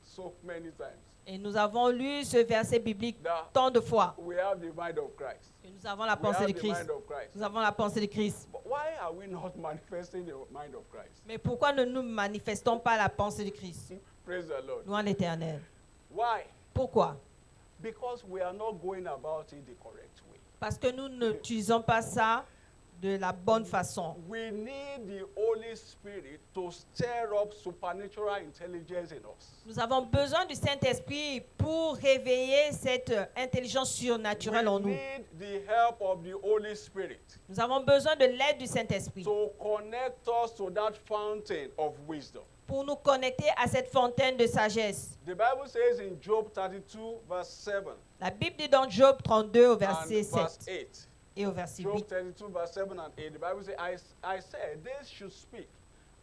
[SPEAKER 2] so many times.
[SPEAKER 1] Et nous avons lu ce verset biblique
[SPEAKER 2] That
[SPEAKER 1] tant de fois.
[SPEAKER 2] we have the mind of Christ.
[SPEAKER 1] Et nous avons la
[SPEAKER 2] We
[SPEAKER 1] pensée
[SPEAKER 2] have
[SPEAKER 1] de
[SPEAKER 2] the
[SPEAKER 1] Christ.
[SPEAKER 2] mind of Christ.
[SPEAKER 1] Nous avons la pensée de Christ.
[SPEAKER 2] But why are we not manifesting the mind of Christ?
[SPEAKER 1] Mais pourquoi ne nous manifestons pas la pensée de Christ?
[SPEAKER 2] Praise the Lord.
[SPEAKER 1] Louange l'Éternel.
[SPEAKER 2] Why?
[SPEAKER 1] Pourquoi?
[SPEAKER 2] Because we are not going about it the correct way.
[SPEAKER 1] Parce que nous n'utilisons pas ça de la bonne façon.
[SPEAKER 2] We need the Holy Spirit to stir up supernatural intelligence in us.
[SPEAKER 1] Nous avons besoin du Saint-Esprit pour réveiller cette intelligence surnaturelle en
[SPEAKER 2] We
[SPEAKER 1] nous.
[SPEAKER 2] need the help of the Holy Spirit
[SPEAKER 1] Nous avons besoin de l'aide du Saint-Esprit
[SPEAKER 2] to connect us to that fountain of wisdom.
[SPEAKER 1] pour nous connecter à cette fontaine de sagesse.
[SPEAKER 2] The Bible says in Job 32 verse 7
[SPEAKER 1] La Bible dit dans Job 32 au
[SPEAKER 2] and
[SPEAKER 1] verset
[SPEAKER 2] verse
[SPEAKER 1] 7
[SPEAKER 2] 8.
[SPEAKER 1] et au verset
[SPEAKER 2] Job
[SPEAKER 1] 8.
[SPEAKER 2] 32 verse 7 and 8. The Bible says, I said, this should speak,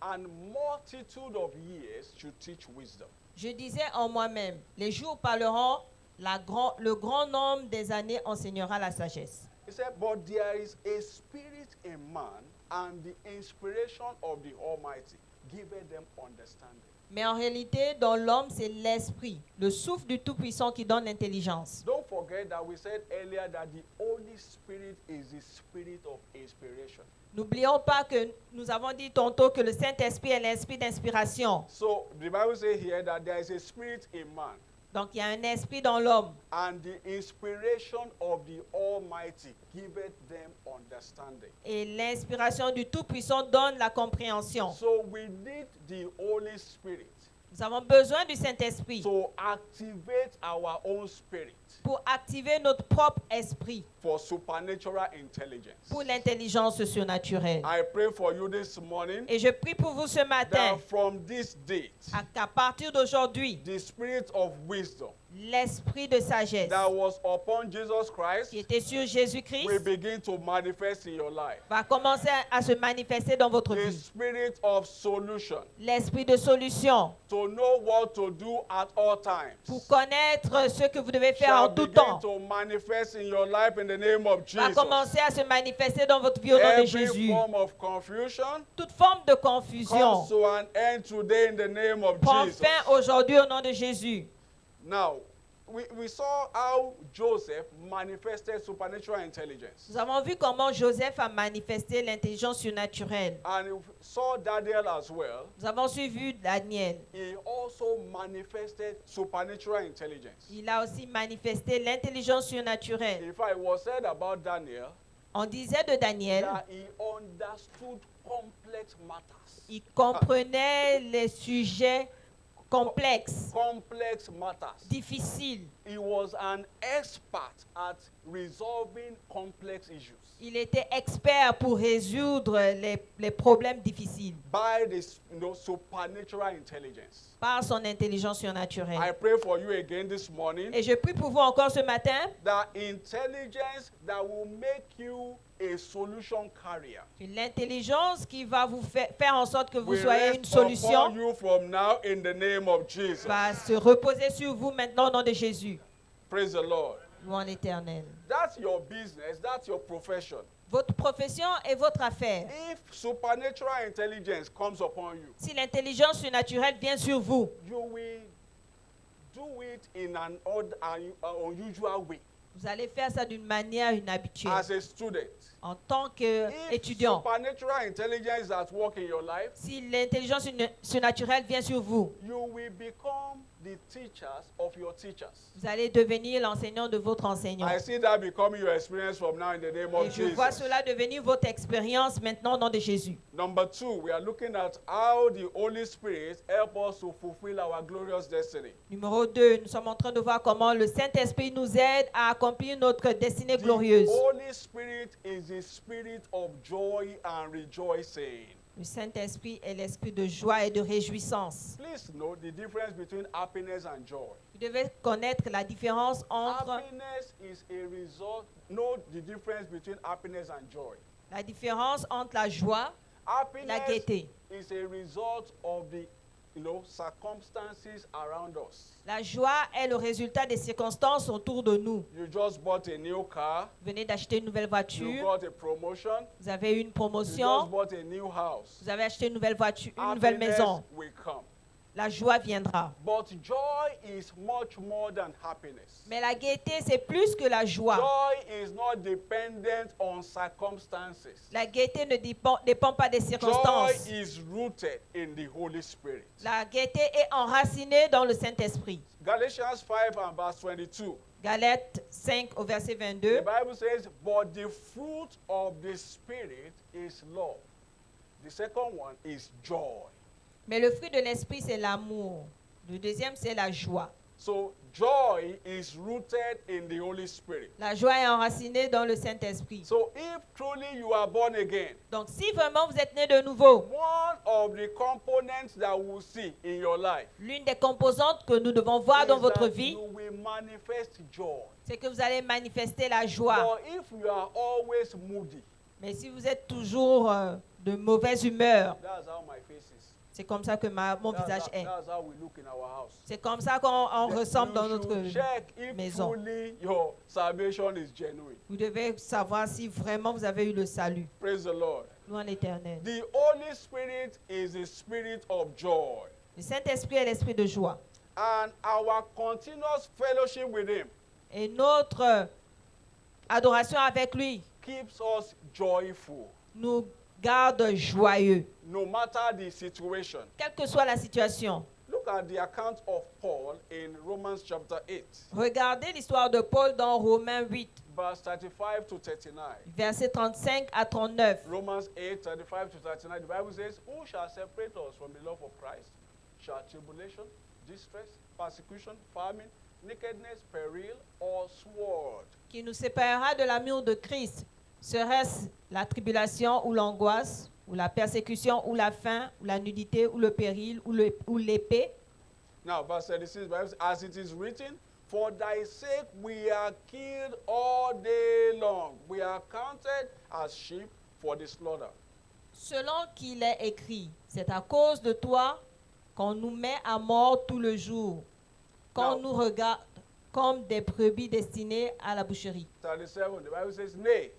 [SPEAKER 2] and multitude of years should teach wisdom.
[SPEAKER 1] Je disais en moi-même, les jours parleront, le grand nombre des années enseignera la sagesse.
[SPEAKER 2] He said, but there is a spirit in man, and the inspiration of the Almighty giveth them understanding.
[SPEAKER 1] Mais en réalité, dans l'homme, c'est l'esprit, le souffle du Tout-Puissant qui donne l'intelligence.
[SPEAKER 2] Don't forget that we said earlier that the Holy Spirit is the spirit of inspiration.
[SPEAKER 1] N'oublions pas que nous avons dit tantôt que le Saint-Esprit est l'esprit d'inspiration.
[SPEAKER 2] So the Bible says here that there is a spirit in man,
[SPEAKER 1] Donc il y a un esprit dans l'homme.
[SPEAKER 2] and the inspiration of the Almighty giveth them understanding.
[SPEAKER 1] Et l'inspiration du Tout-Puissant donne la compréhension.
[SPEAKER 2] So we need the Holy Spirit
[SPEAKER 1] Nous avons besoin du Saint-Esprit
[SPEAKER 2] to activate our own spirit
[SPEAKER 1] pour activer notre propre esprit
[SPEAKER 2] for supernatural intelligence.
[SPEAKER 1] pour l'intelligence surnaturelle.
[SPEAKER 2] I pray for you this morning
[SPEAKER 1] Et je prie pour vous ce matin
[SPEAKER 2] that from this date,
[SPEAKER 1] qu'à partir d'aujourd'hui,
[SPEAKER 2] the spirit of wisdom
[SPEAKER 1] l'esprit de sagesse
[SPEAKER 2] that was upon Jesus Christ
[SPEAKER 1] qui était sur Jésus-Christ
[SPEAKER 2] will begin to manifest in your life.
[SPEAKER 1] va commencer à se manifester dans votre
[SPEAKER 2] The
[SPEAKER 1] vie.
[SPEAKER 2] spirit of solution,
[SPEAKER 1] L'esprit de solution
[SPEAKER 2] to know what to do at all times,
[SPEAKER 1] pour connaître ce que vous devez faire
[SPEAKER 2] shall
[SPEAKER 1] en tout
[SPEAKER 2] begin
[SPEAKER 1] temps
[SPEAKER 2] to manifest in your life in the name of
[SPEAKER 1] va
[SPEAKER 2] Jesus.
[SPEAKER 1] commencer à se manifester dans votre vie au nom de
[SPEAKER 2] Every
[SPEAKER 1] Jésus.
[SPEAKER 2] form of confusion
[SPEAKER 1] Toute forme de confusion
[SPEAKER 2] comes to an end today in the name of
[SPEAKER 1] prend
[SPEAKER 2] Jesus.
[SPEAKER 1] fin aujourd'hui au nom de Jésus.
[SPEAKER 2] Now, we saw how Joseph manifested supernatural intelligence.
[SPEAKER 1] Nous avons vu comment Joseph a manifesté l'intelligence surnaturelle.
[SPEAKER 2] And we saw Daniel as well.
[SPEAKER 1] Nous avons suivi Daniel.
[SPEAKER 2] He also manifested supernatural intelligence.
[SPEAKER 1] Il a aussi manifesté l'intelligence surnaturelle.
[SPEAKER 2] In fact, it was said about Daniel
[SPEAKER 1] On disait de Daniel,
[SPEAKER 2] that he understood complex matters.
[SPEAKER 1] il comprenait les sujets complexes,
[SPEAKER 2] Complex matters.
[SPEAKER 1] difficiles.
[SPEAKER 2] He was an expert at resolving complex issues
[SPEAKER 1] Il était expert pour résoudre les problèmes difficiles
[SPEAKER 2] by this supernatural intelligence.
[SPEAKER 1] par son intelligence
[SPEAKER 2] I
[SPEAKER 1] surnaturelle.
[SPEAKER 2] pray for you again this morning
[SPEAKER 1] Et je prie pour vous encore ce matin,
[SPEAKER 2] that intelligence that will make you a solution carrier
[SPEAKER 1] l'intelligence qui va vous faire en sorte que vous
[SPEAKER 2] will
[SPEAKER 1] soyez une
[SPEAKER 2] rest upon
[SPEAKER 1] solution
[SPEAKER 2] you from now in the name of Jesus.
[SPEAKER 1] va se reposer sur vous maintenant au nom de Jésus.
[SPEAKER 2] Praise the Lord.
[SPEAKER 1] Louange l'Éternel.
[SPEAKER 2] That's your business, that's your profession.
[SPEAKER 1] Votre profession est votre affaire.
[SPEAKER 2] If supernatural intelligence comes upon you,
[SPEAKER 1] Si l'intelligence surnaturelle vient sur vous,
[SPEAKER 2] you will do it in an unusual way.
[SPEAKER 1] vous allez faire ça d'une manière inhabituelle.
[SPEAKER 2] As a student,
[SPEAKER 1] En tant
[SPEAKER 2] if
[SPEAKER 1] qu'étudiant,
[SPEAKER 2] supernatural intelligence is at work in your life,
[SPEAKER 1] si l'intelligence surnaturelle vient sur vous,
[SPEAKER 2] you will become the teachers of your teachers.
[SPEAKER 1] vous allez devenir l'enseignant de votre enseignant.
[SPEAKER 2] I see that becoming your experience from now in the name
[SPEAKER 1] Et
[SPEAKER 2] of
[SPEAKER 1] je vois
[SPEAKER 2] Jesus.
[SPEAKER 1] cela devenir votre expérience maintenant au nom de Jésus.
[SPEAKER 2] Number 2, we are looking at how the Holy Spirit help us to fulfill our glorious destiny.
[SPEAKER 1] Numéro 2, nous sommes en train de voir comment le Saint-Esprit nous aide à accomplir notre destinée glorieuse.
[SPEAKER 2] The Holy Spirit is the spirit of joy and rejoicing.
[SPEAKER 1] Le Saint-Esprit est l'esprit de joie et de réjouissance.
[SPEAKER 2] Please know the difference between happiness and joy.
[SPEAKER 1] Vous devez connaître la différence entre
[SPEAKER 2] Happiness is a result. Know the difference between happiness and joy.
[SPEAKER 1] la joie et la
[SPEAKER 2] Happiness
[SPEAKER 1] gaieté.
[SPEAKER 2] is a result of the circumstances around us.
[SPEAKER 1] La joie est le résultat des circonstances autour de nous.
[SPEAKER 2] You just bought a new car.
[SPEAKER 1] Vous venez d'acheter une nouvelle
[SPEAKER 2] You
[SPEAKER 1] voiture,
[SPEAKER 2] got a promotion.
[SPEAKER 1] vous avez eu une
[SPEAKER 2] You just
[SPEAKER 1] promotion,
[SPEAKER 2] bought a new house.
[SPEAKER 1] vous avez acheté une nouvelle voiture, une nouvelle
[SPEAKER 2] Happiness
[SPEAKER 1] maison.
[SPEAKER 2] will come.
[SPEAKER 1] La joie viendra.
[SPEAKER 2] But joy is much more than happiness.
[SPEAKER 1] Mais la gaieté, c'est plus que la joie.
[SPEAKER 2] Joy is not dependent on circumstances.
[SPEAKER 1] La gaieté ne dépend pas des
[SPEAKER 2] Joy
[SPEAKER 1] circonstances.
[SPEAKER 2] is rooted in the Holy Spirit.
[SPEAKER 1] La gaieté est enracinée dans le Saint-Esprit.
[SPEAKER 2] Galatians 5 and verse 22.
[SPEAKER 1] Galates 5 au verset
[SPEAKER 2] The
[SPEAKER 1] 22.
[SPEAKER 2] Bible says, but the fruit of the Spirit is love. The second one is joy.
[SPEAKER 1] Mais le fruit de l'Esprit, c'est l'amour. Le deuxième, c'est la joie.
[SPEAKER 2] So joy is rooted in the Holy Spirit.
[SPEAKER 1] La joie est enracinée dans le Saint-Esprit.
[SPEAKER 2] So if truly you are born again,
[SPEAKER 1] Donc, si vraiment vous êtes né de nouveau,
[SPEAKER 2] one of the components that we'll see in your life
[SPEAKER 1] l'une des composantes que nous devons voir dans
[SPEAKER 2] is
[SPEAKER 1] votre
[SPEAKER 2] that
[SPEAKER 1] vie,
[SPEAKER 2] you will manifest joy.
[SPEAKER 1] c'est que vous allez manifester la joie.
[SPEAKER 2] But if you are always moody,
[SPEAKER 1] Mais si vous êtes toujours de mauvaise humeur,
[SPEAKER 2] that's how my face is.
[SPEAKER 1] c'est comme ça que mon visage est.
[SPEAKER 2] That's how we look in our house.
[SPEAKER 1] C'est comme ça qu'on ressemble dans
[SPEAKER 2] You
[SPEAKER 1] notre
[SPEAKER 2] should check if
[SPEAKER 1] maison.
[SPEAKER 2] truly your salvation is genuine.
[SPEAKER 1] Vous devez savoir si vraiment vous avez eu le salut.
[SPEAKER 2] Praise the Lord.
[SPEAKER 1] Louange l'Éternel.
[SPEAKER 2] The Holy Spirit is a spirit of joy.
[SPEAKER 1] Le Saint-Esprit est l'esprit de joie.
[SPEAKER 2] And our continuous fellowship with Him
[SPEAKER 1] Et notre adoration avec lui
[SPEAKER 2] keeps us joyful,
[SPEAKER 1] nous garde joyeux,
[SPEAKER 2] no matter the situation.
[SPEAKER 1] quelle que soit la situation.
[SPEAKER 2] Look at the account of Paul in Romans chapter 8,
[SPEAKER 1] Regardez l'histoire de Paul dans Romains 8,
[SPEAKER 2] verse 35 to 39.
[SPEAKER 1] versets 35 à 39.
[SPEAKER 2] Romans 8, 35 to 39. The Bible says, who shall separate us from the love of Christ? Shall tribulation, distress, persecution, famine, nakedness, peril, or sword?
[SPEAKER 1] Qui nous séparera de l'amour de Christ? Serait-ce la tribulation ou l'angoisse, ou la persécution, ou la faim, ou la nudité, ou le péril, ou l'épée?
[SPEAKER 2] Now, verse 36, the Bible says, as it is written, for thy sake we are killed all day long. We are counted as sheep for the slaughter.
[SPEAKER 1] Selon qu'il est écrit, c'est à cause de toi qu'on nous met à mort tout le jour, qu'on
[SPEAKER 2] Now,
[SPEAKER 1] nous regarde comme des brebis destinées à la boucherie.
[SPEAKER 2] 37, the Bible says, nay,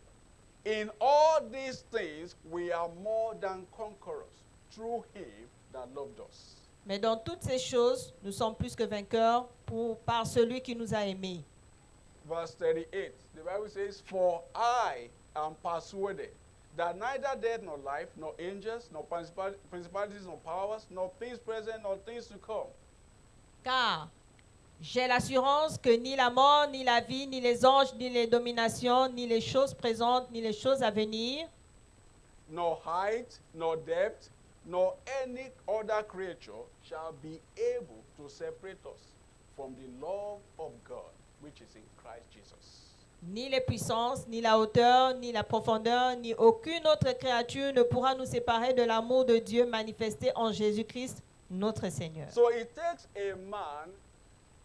[SPEAKER 2] in all these things we are more than conquerors through him that loved us.
[SPEAKER 1] Mais dans toutes ces choses, nous sommes plus que vainqueurs par celui qui nous a aimés.
[SPEAKER 2] Verse 38, the Bible says, for I am persuaded that neither death nor life, nor angels, nor principalities, nor powers, nor things present, nor things to come.
[SPEAKER 1] Car J'ai l'assurance que ni la mort, ni la vie, ni les anges, ni les dominations, ni les choses présentes, ni les choses à venir,
[SPEAKER 2] nor height, nor depth, nor any other creature shall be able to separate us from the love of God which is in Christ Jesus.
[SPEAKER 1] ni les puissances, ni la hauteur, ni la profondeur, ni aucune autre créature ne pourra nous séparer de l'amour de Dieu manifesté en Jésus-Christ, notre Seigneur.
[SPEAKER 2] So it takes a man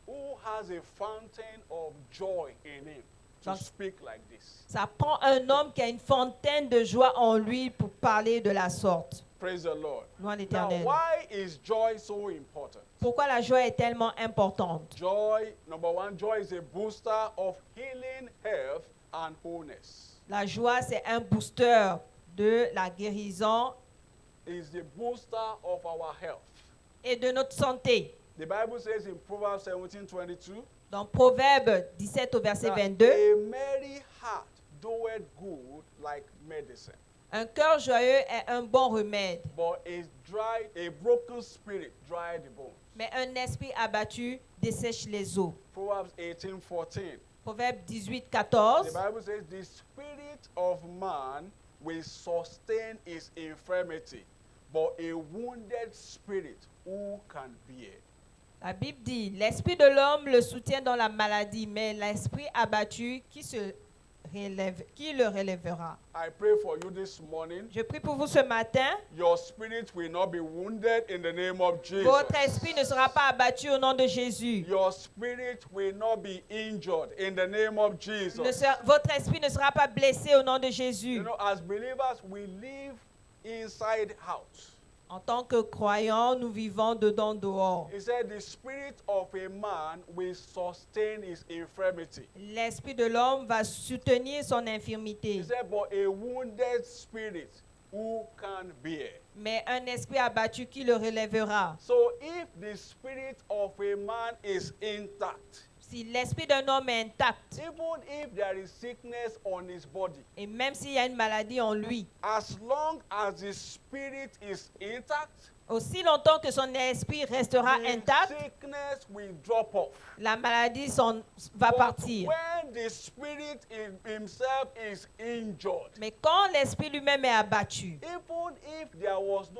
[SPEAKER 2] who has a fountain of joy in him to
[SPEAKER 1] Donc-
[SPEAKER 2] speak like this.
[SPEAKER 1] Ça prend un homme qui a une fontaine de joie en lui pour parler de la sorte.
[SPEAKER 2] Praise the Lord.
[SPEAKER 1] Loin
[SPEAKER 2] Now,
[SPEAKER 1] l'Éternel.
[SPEAKER 2] why is joy so important?
[SPEAKER 1] Pourquoi la joie est tellement importante?
[SPEAKER 2] Joy, number one, joy is a booster of healing, health, and wholeness.
[SPEAKER 1] La joie, c'est un booster de la guérison
[SPEAKER 2] It's the booster of our health.
[SPEAKER 1] et de notre santé.
[SPEAKER 2] The Bible says in Proverbs 17:22,
[SPEAKER 1] Dans Proverbe 17 au verset
[SPEAKER 2] that
[SPEAKER 1] 22,
[SPEAKER 2] a merry heart doeth good like medicine,
[SPEAKER 1] un cœur joyeux est un bon remède,
[SPEAKER 2] but a broken spirit dry the bones.
[SPEAKER 1] mais un esprit abattu dessèche les os.
[SPEAKER 2] Proverbs 18:14.
[SPEAKER 1] Proverbe 18,
[SPEAKER 2] The
[SPEAKER 1] 14.
[SPEAKER 2] Bible says the spirit of man will sustain his infirmity, but a wounded spirit who can bear?
[SPEAKER 1] La Bible dit, l'esprit de l'homme le soutient dans la maladie, mais l'esprit abattu, qui le relèvera?
[SPEAKER 2] I pray for you this morning.
[SPEAKER 1] Je prie pour vous ce matin.
[SPEAKER 2] Your spirit will not be wounded in the name of Jesus.
[SPEAKER 1] Votre esprit ne sera pas abattu au nom de Jésus.
[SPEAKER 2] Your spirit will not be injured in the name of Jesus.
[SPEAKER 1] Votre esprit ne sera pas blessé au nom de
[SPEAKER 2] You
[SPEAKER 1] Jésus.
[SPEAKER 2] know, as believers, we live inside out.
[SPEAKER 1] En tant que croyants, nous vivons dedans, dehors.
[SPEAKER 2] He said the spirit of a man will sustain his infirmity.
[SPEAKER 1] L'esprit de l'homme va soutenir son infirmité.
[SPEAKER 2] He said, but a wounded spirit who can bear?
[SPEAKER 1] Mais un esprit abattu qui le relèvera.
[SPEAKER 2] So if the spirit of a man is intact,
[SPEAKER 1] Si l'esprit d'un homme est intact,
[SPEAKER 2] even if there is sickness on his body,
[SPEAKER 1] et même s'il y a une maladie en lui,
[SPEAKER 2] as long as his spirit is intact,
[SPEAKER 1] aussi longtemps que son esprit restera
[SPEAKER 2] the
[SPEAKER 1] intact,
[SPEAKER 2] sickness will drop off.
[SPEAKER 1] la maladie va
[SPEAKER 2] But
[SPEAKER 1] partir.
[SPEAKER 2] when the spirit in himself is injured,
[SPEAKER 1] Mais quand l'esprit lui-même est abattu,
[SPEAKER 2] even if there was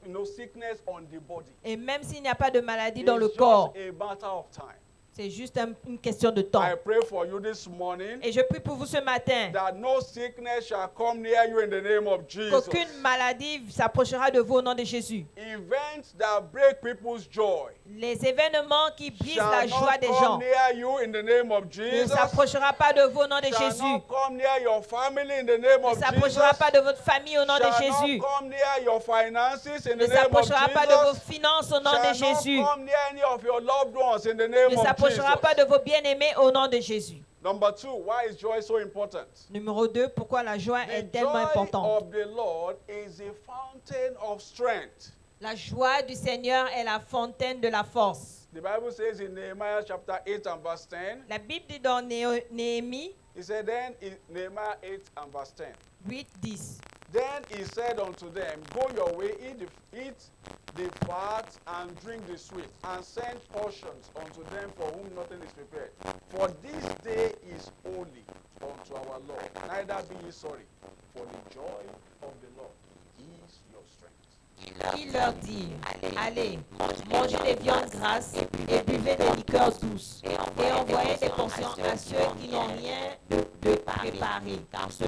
[SPEAKER 2] no sickness on the body,
[SPEAKER 1] et même s'il n'y a pas de maladie
[SPEAKER 2] it's
[SPEAKER 1] dans le
[SPEAKER 2] just
[SPEAKER 1] corps,
[SPEAKER 2] a matter of time.
[SPEAKER 1] c'est juste une question de temps.
[SPEAKER 2] I pray for you this morning
[SPEAKER 1] Et je prie pour vous ce matin,
[SPEAKER 2] that no sickness shall come near you in the name of Jesus.
[SPEAKER 1] qu'aucune maladie s'approchera de vous au nom de Jésus.
[SPEAKER 2] Events that break people's joy
[SPEAKER 1] Les événements qui brisent la
[SPEAKER 2] shall
[SPEAKER 1] joie
[SPEAKER 2] not
[SPEAKER 1] des
[SPEAKER 2] come
[SPEAKER 1] gens
[SPEAKER 2] near you in the name of
[SPEAKER 1] ne
[SPEAKER 2] Jesus.
[SPEAKER 1] s'approchera pas de vous au nom de
[SPEAKER 2] Shall
[SPEAKER 1] Jésus.
[SPEAKER 2] not come near your family in the name
[SPEAKER 1] Ne
[SPEAKER 2] of Jesus.
[SPEAKER 1] s'approchera pas de votre famille au nom de
[SPEAKER 2] Shall
[SPEAKER 1] Jésus.
[SPEAKER 2] not come near your finances in
[SPEAKER 1] Ne
[SPEAKER 2] the name of
[SPEAKER 1] s'approchera pas de vos
[SPEAKER 2] Jesus.
[SPEAKER 1] finances au nom de
[SPEAKER 2] Shall
[SPEAKER 1] Jésus.
[SPEAKER 2] not come near any of your loved ones in the name
[SPEAKER 1] Ne
[SPEAKER 2] of
[SPEAKER 1] s'approchera pas de
[SPEAKER 2] Jesus.
[SPEAKER 1] vos bien-aimés au nom de Jésus.
[SPEAKER 2] Number two, why is joy so important?
[SPEAKER 1] Numéro 2, pourquoi la joie
[SPEAKER 2] The
[SPEAKER 1] est tellement
[SPEAKER 2] joy
[SPEAKER 1] importante?
[SPEAKER 2] of the Lord is a fountain of strength.
[SPEAKER 1] La joie du Seigneur est la fontaine de la force.
[SPEAKER 2] The Bible says in Nehemiah chapter 8 and verse 10,
[SPEAKER 1] La Bible dit dans Néhémie
[SPEAKER 2] he said then in Nehemiah 8 and verse 10,
[SPEAKER 1] 8, 10.
[SPEAKER 2] then he said unto them, go your way, eat the fat and drink the sweet, and send portions unto them for whom nothing is prepared. For this day is holy unto our Lord. Neither be ye sorry, for the joy of the Lord is your strength.
[SPEAKER 1] Qui leur dit, allez, mangez des viandes grasses et buvez des liqueurs douces, et envoyez des portions à ceux qui n'ont rien de préparé, car ce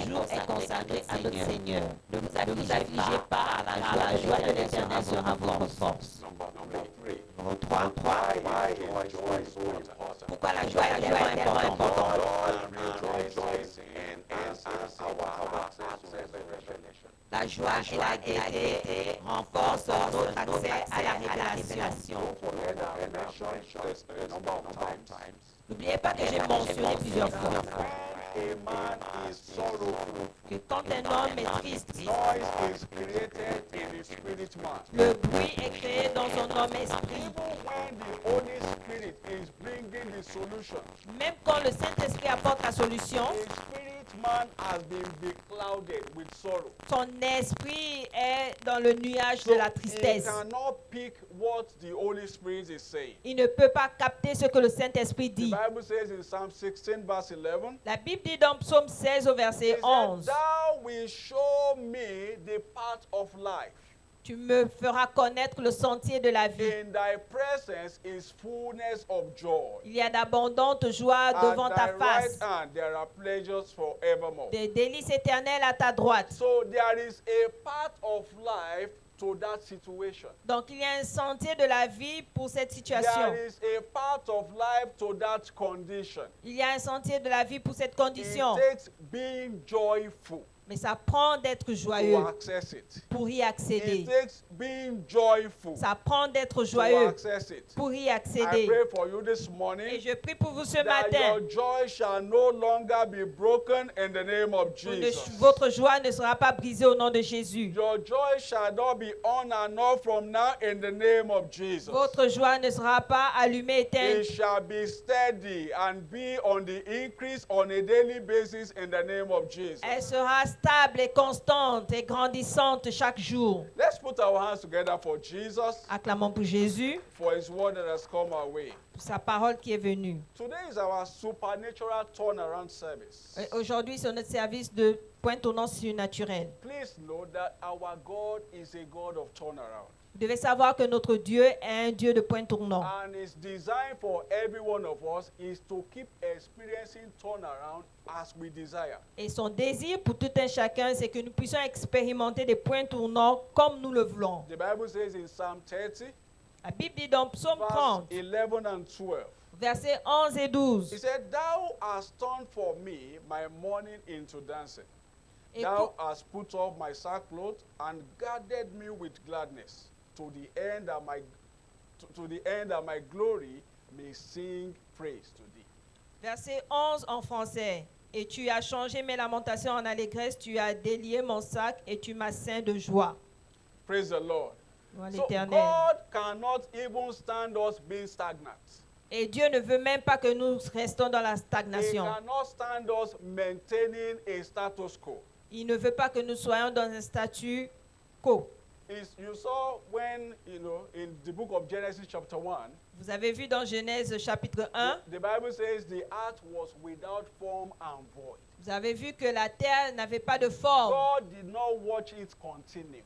[SPEAKER 1] jour est consacré à notre Seigneur. Ne vous affligez pas, car la joie de l'Éternel sera votre force.
[SPEAKER 2] Number three,
[SPEAKER 1] Numéro 3.
[SPEAKER 2] why is joy so important?
[SPEAKER 1] Pourquoi la joie est tellement importante? La joie et la gaieté renforcent notre accès à la révélation. N'oubliez pas que j'ai mentionné plusieurs fois
[SPEAKER 2] A man is sorrowful.
[SPEAKER 1] que quand un homme est triste,
[SPEAKER 2] Noise is created in the spirit man.
[SPEAKER 1] le bruit est créé dans son homme esprit.
[SPEAKER 2] Even when the Holy Spirit is bringing the solution,
[SPEAKER 1] Même quand le Saint-Esprit apporte la solution,
[SPEAKER 2] the spirit man has been beclouded with sorrow.
[SPEAKER 1] son esprit est dans le le nuage
[SPEAKER 2] So
[SPEAKER 1] de la
[SPEAKER 2] he
[SPEAKER 1] tristesse.
[SPEAKER 2] cannot pick what the Holy Spirit is saying.
[SPEAKER 1] Il ne peut pas capter ce que le Saint-Esprit
[SPEAKER 2] The
[SPEAKER 1] dit.
[SPEAKER 2] Bible says in Psalm 16 verse 11,
[SPEAKER 1] La Bible dit dans Psaume 16 au
[SPEAKER 2] it
[SPEAKER 1] verset
[SPEAKER 2] said,
[SPEAKER 1] 11,
[SPEAKER 2] thou will show me the path of life.
[SPEAKER 1] tu me feras connaître le sentier de la vie.
[SPEAKER 2] In thy presence is fullness of joy.
[SPEAKER 1] Il y a d'abondantes joies
[SPEAKER 2] At
[SPEAKER 1] devant
[SPEAKER 2] thy
[SPEAKER 1] ta
[SPEAKER 2] right
[SPEAKER 1] face,
[SPEAKER 2] hand there are pleasures forevermore.
[SPEAKER 1] des délices éternelles à ta droite.
[SPEAKER 2] So there is a path of life to that situation.
[SPEAKER 1] Donc il y a un sentier de la vie pour cette situation.
[SPEAKER 2] There is a path of life to that condition.
[SPEAKER 1] Il y a un sentier de la vie pour cette
[SPEAKER 2] It
[SPEAKER 1] condition.
[SPEAKER 2] takes being joyful
[SPEAKER 1] Mais ça prend d'être
[SPEAKER 2] to
[SPEAKER 1] joyeux
[SPEAKER 2] access it.
[SPEAKER 1] pour y
[SPEAKER 2] It
[SPEAKER 1] accéder.
[SPEAKER 2] takes being joyful
[SPEAKER 1] Ça prend d'être
[SPEAKER 2] to
[SPEAKER 1] joyeux
[SPEAKER 2] access it.
[SPEAKER 1] pour y
[SPEAKER 2] I
[SPEAKER 1] accéder.
[SPEAKER 2] pray for you this
[SPEAKER 1] Et
[SPEAKER 2] morning
[SPEAKER 1] je prie pour vous ce
[SPEAKER 2] that
[SPEAKER 1] matin.
[SPEAKER 2] your joy shall no longer be broken in the name of Jesus.
[SPEAKER 1] Votre joie ne sera pas brisée au nom de Jésus.
[SPEAKER 2] Your joy shall not be on and off from now in the name of Jesus.
[SPEAKER 1] Votre joie ne sera pas allumée,
[SPEAKER 2] It
[SPEAKER 1] éteinte.
[SPEAKER 2] shall be steady and be on the increase on a daily basis in the name of Jesus.
[SPEAKER 1] Elle sera stable et constante et grandissante chaque jour.
[SPEAKER 2] Let's put our hands together for Jesus,
[SPEAKER 1] Acclamons pour Jésus,
[SPEAKER 2] for his word that has come our way.
[SPEAKER 1] pour sa parole qui est venue.
[SPEAKER 2] Today is our supernatural turnaround service.
[SPEAKER 1] Et aujourd'hui, c'est notre service de point tournant surnaturel.
[SPEAKER 2] Please know that our God is a God of turnaround.
[SPEAKER 1] Vous devez savoir que notre Dieu est un Dieu de point tournant.
[SPEAKER 2] And his design for every one of us is to keep experiencing turnaround as we desire.
[SPEAKER 1] Et son désir pour tout un chacun, c'est que nous puissions expérimenter des points tournants comme nous le voulons.
[SPEAKER 2] The Bible says in Psalm 30,
[SPEAKER 1] La Bible dit dans Psaume
[SPEAKER 2] verse
[SPEAKER 1] 30,
[SPEAKER 2] 11 and 12,
[SPEAKER 1] versets 11 et 12.
[SPEAKER 2] he said, thou hast turned for me my mourning into dancing.
[SPEAKER 1] Et
[SPEAKER 2] Thou
[SPEAKER 1] pour-
[SPEAKER 2] hast put off my sackcloth and guarded me with gladness, to the end that my glory may sing praise to thee.
[SPEAKER 1] Verset 11 en français. Et tu as changé mes lamentations en allégresse, tu as délié mon sac et tu m'as ceint de joie.
[SPEAKER 2] Praise the Lord.
[SPEAKER 1] Gloire à
[SPEAKER 2] So
[SPEAKER 1] l'Éternel.
[SPEAKER 2] God cannot even stand us being stagnant.
[SPEAKER 1] Et Dieu ne veut même pas que nous restons dans la
[SPEAKER 2] He
[SPEAKER 1] stagnation.
[SPEAKER 2] cannot stand us maintaining a status quo.
[SPEAKER 1] Il ne veut pas que nous soyons dans un statut quo.
[SPEAKER 2] You saw when, in the book of Genesis chapter 1,
[SPEAKER 1] Vous avez vu dans Genèse chapitre 1,
[SPEAKER 2] the Bible says the earth was without form and void.
[SPEAKER 1] vous avez vu que la terre n'avait pas de forme
[SPEAKER 2] God did not watch it continue.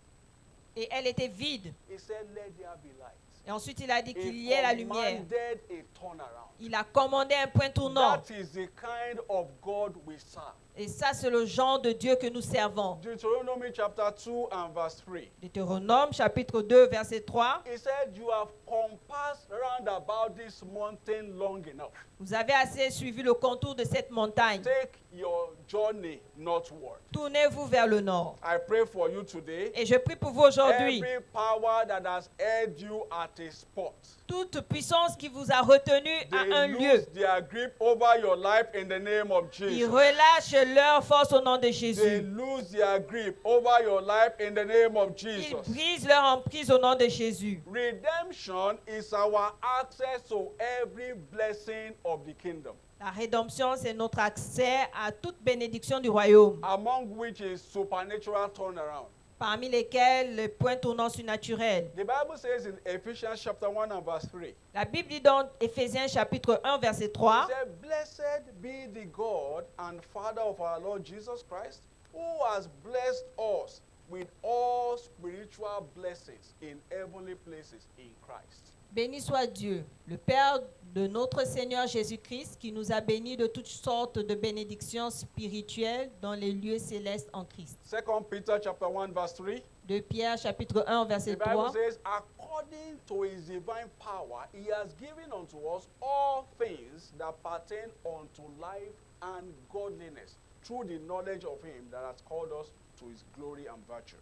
[SPEAKER 1] et elle était vide.
[SPEAKER 2] He said, let there be light.
[SPEAKER 1] Et ensuite il a dit qu'il
[SPEAKER 2] He
[SPEAKER 1] y ait la lumière.
[SPEAKER 2] commanded a turnaround.
[SPEAKER 1] Il a commandé un point tournant.
[SPEAKER 2] That is the kind of God we serve.
[SPEAKER 1] Et ça, c'est le genre de Dieu que nous servons.
[SPEAKER 2] Deuteronomy chapter 2 and verse 3.
[SPEAKER 1] Deutéronome chapitre 2 verset 3.
[SPEAKER 2] He said, you have compassed round about this mountain long enough.
[SPEAKER 1] Vous avez assez suivi le contour de cette montagne.
[SPEAKER 2] Take your journey northward.
[SPEAKER 1] Tournez-vous vers le nord.
[SPEAKER 2] I pray for you today.
[SPEAKER 1] Et je prie pour vous aujourd'hui.
[SPEAKER 2] Every power that has held you at a spot,
[SPEAKER 1] Toute puissance qui vous a retenu à un
[SPEAKER 2] they
[SPEAKER 1] lieu,
[SPEAKER 2] lose their grip over your life in the name of
[SPEAKER 1] ils
[SPEAKER 2] Jesus.
[SPEAKER 1] relâchent leur force au nom de
[SPEAKER 2] They
[SPEAKER 1] Jésus.
[SPEAKER 2] lose their grip over your life in the name of
[SPEAKER 1] Ils
[SPEAKER 2] Jesus.
[SPEAKER 1] brisent leur emprise au nom de Jésus.
[SPEAKER 2] Redemption is our access to every blessing of the kingdom,
[SPEAKER 1] La rédemption, c'est notre accès à toute bénédiction du royaume,
[SPEAKER 2] among which is supernatural turnaround.
[SPEAKER 1] parmi lesquels le point tournant surnaturel.
[SPEAKER 2] The Bible says in Ephesians chapter 1 and verse 3,
[SPEAKER 1] La Bible dit dans Éphésiens chapitre 1 verset
[SPEAKER 2] it
[SPEAKER 1] 3,
[SPEAKER 2] said, blessed be the God and Father of our Lord Jesus Christ, who has blessed us with all spiritual blessings in heavenly places in Christ.
[SPEAKER 1] béni soit Dieu, le Père de notre Seigneur Jésus-Christ, qui nous a bénis de toutes sortes de bénédictions spirituelles dans les lieux célestes en Christ.
[SPEAKER 2] 2 Peter chapter 1 verse 3.
[SPEAKER 1] De Pierre chapitre 1
[SPEAKER 2] The
[SPEAKER 1] verset
[SPEAKER 2] Bible
[SPEAKER 1] 3.
[SPEAKER 2] says, according to his divine power, he has given unto us all things that pertain unto life and godliness, through the knowledge of him that has called us to his glory and virtue.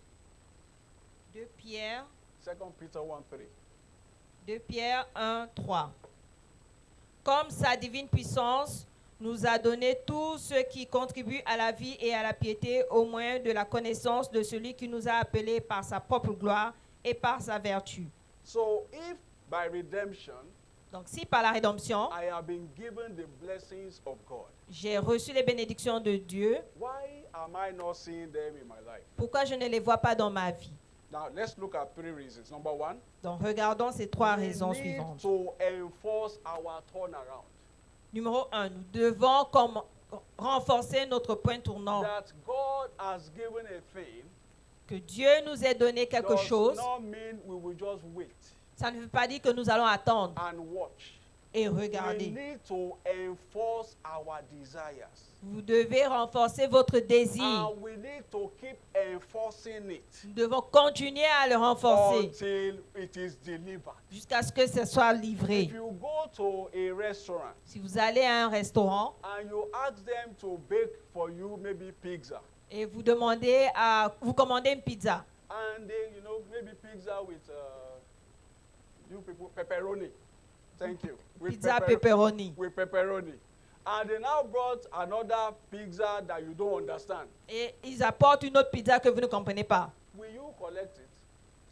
[SPEAKER 1] De Pierre,
[SPEAKER 2] 2 Peter 1 3.
[SPEAKER 1] de Pierre 1, 3. Comme sa divine puissance nous a donné tout ce qui contribue à la vie et à la piété au moyen de la connaissance de celui qui nous a appelés par sa propre gloire et par sa vertu.
[SPEAKER 2] So if by redemption
[SPEAKER 1] Donc si par la rédemption,
[SPEAKER 2] I have been given the blessings of God,
[SPEAKER 1] j'ai reçu les bénédictions de Dieu,
[SPEAKER 2] why am I not seeing them in my life?
[SPEAKER 1] pourquoi je ne les vois pas dans ma vie?
[SPEAKER 2] Now, let's look at 3 reasons. Number 1,
[SPEAKER 1] Donc regardons ces 3
[SPEAKER 2] we
[SPEAKER 1] raisons
[SPEAKER 2] need
[SPEAKER 1] suivantes.
[SPEAKER 2] to enforce our turnaround.
[SPEAKER 1] Numéro 1, nous devons renforcer notre point tournant.
[SPEAKER 2] That God has given a thing
[SPEAKER 1] Que Dieu nous ait donné quelque
[SPEAKER 2] does
[SPEAKER 1] chose,
[SPEAKER 2] not mean we will just wait
[SPEAKER 1] ça ne veut pas dire que nous allons attendre
[SPEAKER 2] and watch.
[SPEAKER 1] et
[SPEAKER 2] We
[SPEAKER 1] regarder.
[SPEAKER 2] need to enforce our desires.
[SPEAKER 1] Vous devez renforcer votre désir.
[SPEAKER 2] And we need to keep enforcing it
[SPEAKER 1] Nous devons continuer à le renforcer
[SPEAKER 2] until it is delivered.
[SPEAKER 1] jusqu'à ce que ce soit livré.
[SPEAKER 2] If you go to a restaurant
[SPEAKER 1] Si vous allez à un restaurant
[SPEAKER 2] and you ask them to bake for you maybe pizza,
[SPEAKER 1] et vous commandez une pizza,
[SPEAKER 2] and they, maybe pizza with you people pepperoni. Thank you.
[SPEAKER 1] pizza pepperoni,
[SPEAKER 2] With pepperoni. And they now brought another pizza that you don't understand.
[SPEAKER 1] et ils apportent une autre pizza que vous ne comprenez pas.
[SPEAKER 2] Will you collect it?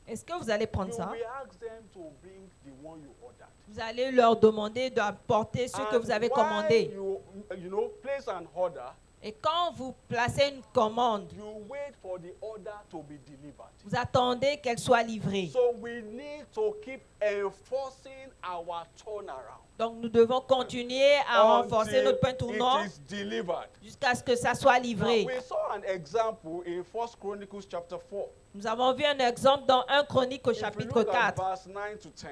[SPEAKER 1] Est-ce que vous allez prendre
[SPEAKER 2] You
[SPEAKER 1] ça?
[SPEAKER 2] will ask them to bring the one you ordered.
[SPEAKER 1] Vous allez leur demander d'apporter ce que vous avez commandé.
[SPEAKER 2] You place an order,
[SPEAKER 1] Et quand vous placez une commande,
[SPEAKER 2] you wait for the order to be delivered.
[SPEAKER 1] vous attendez qu'elle soit livrée.
[SPEAKER 2] So we need to keep enforcing our turnaround
[SPEAKER 1] Donc nous devons continuer à renforcer
[SPEAKER 2] until
[SPEAKER 1] notre point tournant
[SPEAKER 2] it is delivered.
[SPEAKER 1] jusqu'à ce que ça soit
[SPEAKER 2] Now,
[SPEAKER 1] livré.
[SPEAKER 2] we saw an example in 1 Chronicles chapter 4.
[SPEAKER 1] Nous avons vu un exemple dans 1 Chronique au
[SPEAKER 2] If you
[SPEAKER 1] chapitre
[SPEAKER 2] look at
[SPEAKER 1] 4,
[SPEAKER 2] verse 9 to 10,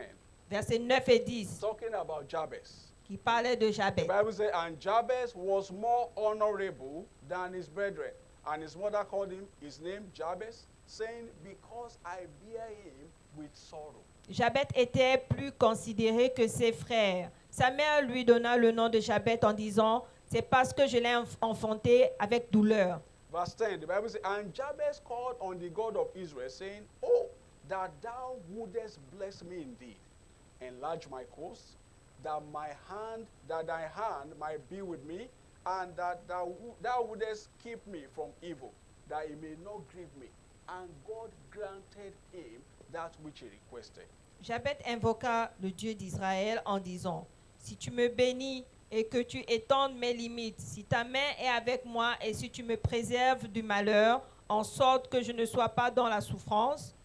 [SPEAKER 1] versets 9 et 10,
[SPEAKER 2] talking about Jabez.
[SPEAKER 1] qui parlait de
[SPEAKER 2] The
[SPEAKER 1] Jabez.
[SPEAKER 2] Bible says, and Jabez was more honorable than his brethren. And his mother called his name Jabez, saying, because I bear him with sorrow.
[SPEAKER 1] Jabez était plus considéré que ses frères. Sa mère lui donna le nom de Jabez en disant, c'est parce que je l'ai enfanté avec douleur.
[SPEAKER 2] Verse 10, the Bible says, and Jabez called on the God of Israel, saying, oh, that thou wouldest bless me indeed, enlarge my coast, that thy hand might be with me, and that thou wouldest keep me from evil, that it may not grieve me. And God granted him that which he requested.
[SPEAKER 1] Jabez invoqua le Dieu d'Israël en disant, si tu me bénis et que tu étendes mes limites, si ta main est avec moi et si tu me préserves du malheur, en sorte que je ne sois pas dans la souffrance,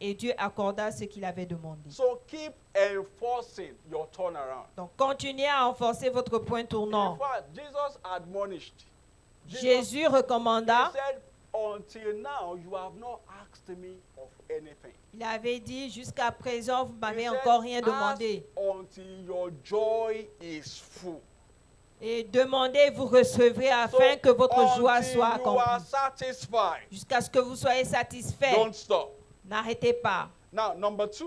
[SPEAKER 1] et Dieu accorda ce qu'il avait demandé.
[SPEAKER 2] So keep enforcing your turnaround.
[SPEAKER 1] Donc continuez à renforcer votre point
[SPEAKER 2] In
[SPEAKER 1] tournant.
[SPEAKER 2] fact, Jesus admonished.
[SPEAKER 1] Jésus recommanda,
[SPEAKER 2] He said, until now you have not asked me of anything.
[SPEAKER 1] il avait dit, jusqu'à présent, vous
[SPEAKER 2] He
[SPEAKER 1] m'avez
[SPEAKER 2] said,
[SPEAKER 1] encore rien
[SPEAKER 2] ask
[SPEAKER 1] demandé.
[SPEAKER 2] until your joy is full.
[SPEAKER 1] Et demandez, vous recevrez afin que votre joie
[SPEAKER 2] until
[SPEAKER 1] soit
[SPEAKER 2] you are
[SPEAKER 1] accomplie.
[SPEAKER 2] satisfied,
[SPEAKER 1] Jusqu'à ce que vous soyez satisfait.
[SPEAKER 2] don't stop.
[SPEAKER 1] N'arrêtez pas.
[SPEAKER 2] Now, number 2,